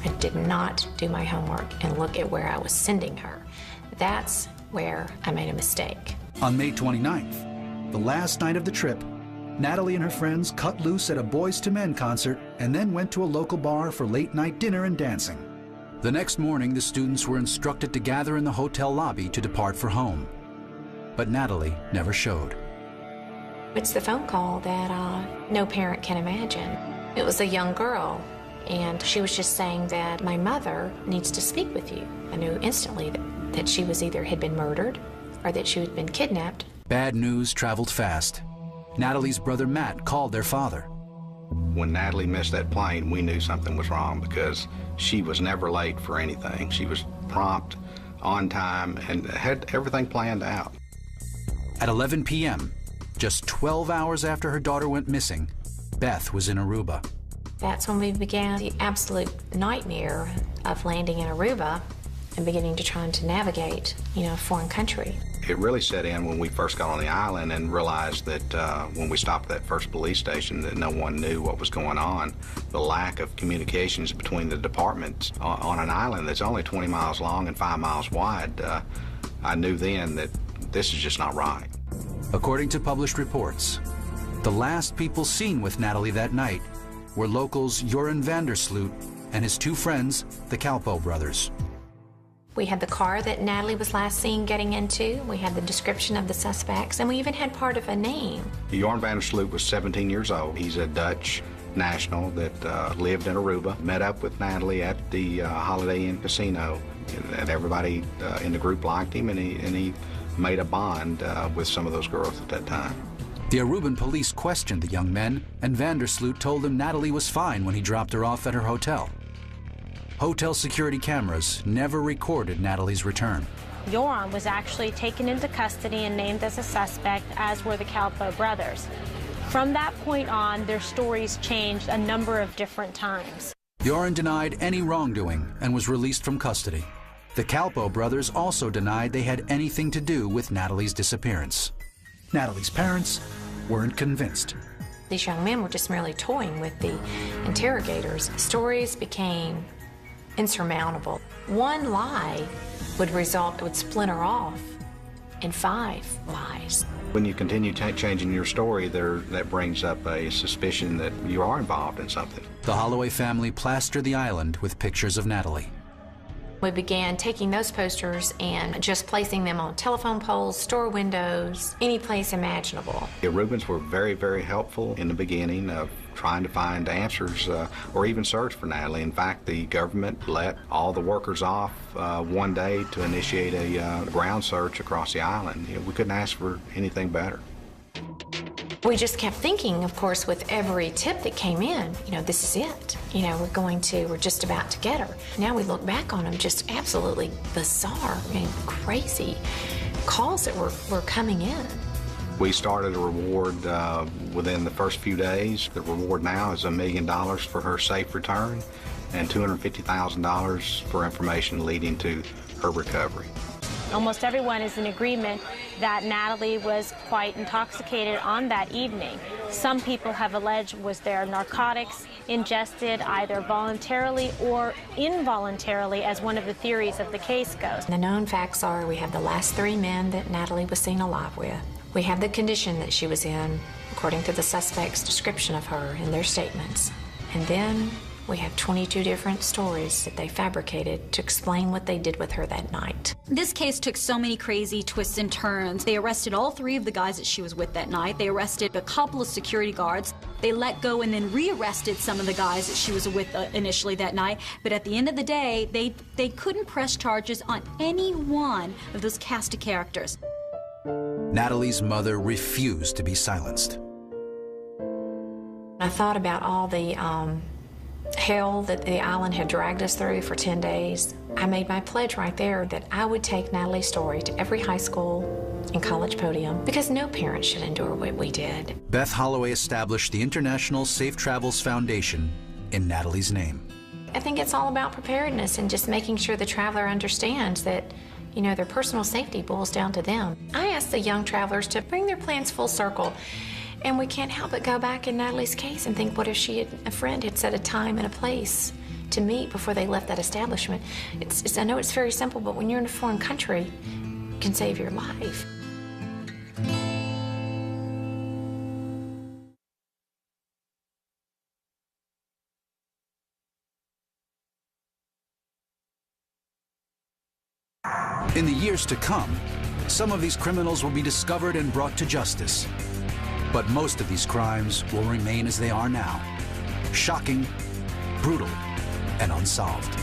I did not do my homework and look at where I was sending her. That's where I made a mistake. On May 29th, the last night of the trip, Natalee and her friends cut loose at a Boys to Men concert and then went to a local bar for late-night dinner and dancing. The next morning, the students were instructed to gather in the hotel lobby to depart for home. But Natalee never showed. It's the phone call that no parent can imagine. It was a young girl, and she was just saying that my mother needs to speak with you. I knew instantly that she was either had been murdered or that she had been kidnapped. Bad news traveled fast. Natalee's brother Matt called their father. When Natalee missed that plane, we knew something was wrong because she was never late for anything. She was prompt, on time, and had everything planned out. At 11 p.m., just 12 hours after her daughter went missing, Beth was in Aruba. That's when we began the absolute nightmare of landing in Aruba and beginning to try to navigate, a foreign country. It really set in when we first got on the island and realized that when we stopped at that first police station that no one knew what was going on. The lack of communications between the departments on an island that's only 20 miles long and 5 miles wide, I knew then that this is just not right. According to published reports, the last people seen with Natalie that night were locals Joran Vandersloot and his two friends, the Kalpoe brothers. We had the car that Natalie was last seen getting into. We had the description of the suspects, and we even had part of a name. Joran Vandersloot was 17 years old. He's a Dutch national that lived in Aruba, met up with Natalie at the Holiday Inn Casino, and everybody in the group liked him, and he made a bond with some of those girls at that time. The Aruban police questioned the young men, and Vandersloot told them Natalie was fine when he dropped her off at her hotel. Hotel security cameras never recorded Natalie's return. Joran was actually taken into custody and named as a suspect, as were the Kalpoe brothers. From that point on, their stories changed a number of different times. Joran denied any wrongdoing and was released from custody. The Kalpoe brothers also denied they had anything to do with Natalie's disappearance. Natalie's parents weren't convinced. These young men were just merely toying with the interrogators. Stories became insurmountable. One lie would splinter off in 5 lies. When you continue changing your story, that brings up a suspicion that you are involved in something. The Holloway family plastered the island with pictures of Natalie. We began taking those posters and just placing them on telephone poles, store windows, any place imaginable. The Arubans were very, very helpful in the beginning of trying to find answers or even search for Natalie. In fact, the government let all the workers off one day to initiate a ground search across the island. We couldn't ask for anything better. We just kept thinking, of course, with every tip that came in, this is it. We're just about to get her. Now we look back on them, just absolutely bizarre and crazy calls that were coming in. We started a reward within the first few days. The reward now is $1 million for her safe return and $250,000 for information leading to her recovery. Almost everyone is in agreement that Natalie was quite intoxicated on that evening. Some people have alleged was there narcotics ingested either voluntarily or involuntarily, as one of the theories of the case goes. The known facts are we have the last 3 men that Natalie was seen alive with. We have the condition that she was in, according to the suspect's description of her in their statements. And then we have 22 different stories that they fabricated to explain what they did with her that night. This case took so many crazy twists and turns. They arrested all 3 of the guys that she was with that night. They arrested a couple of security guards. They let go and then rearrested some of the guys that she was with initially that night. But at the end of the day, they couldn't press charges on any one of those cast of characters. Natalie's mother refused to be silenced. I thought about all the hell that the island had dragged us through for 10 days. I made my pledge right there that I would take Natalie's story to every high school and college podium, because no parent should endure what we did. Beth Holloway established the International Safe Travels Foundation in Natalie's name. I think it's all about preparedness and just making sure the traveler understands that their personal safety boils down to them. I ask the young travelers to bring their plans full circle. And we can't help but go back in Natalie's case and think, what if a friend had set a time and a place to meet before they left that establishment? I know it's very simple, but when you're in a foreign country, it can save your life. In the years to come, some of these criminals will be discovered and brought to justice. But most of these crimes will remain as they are now: shocking, brutal, and unsolved.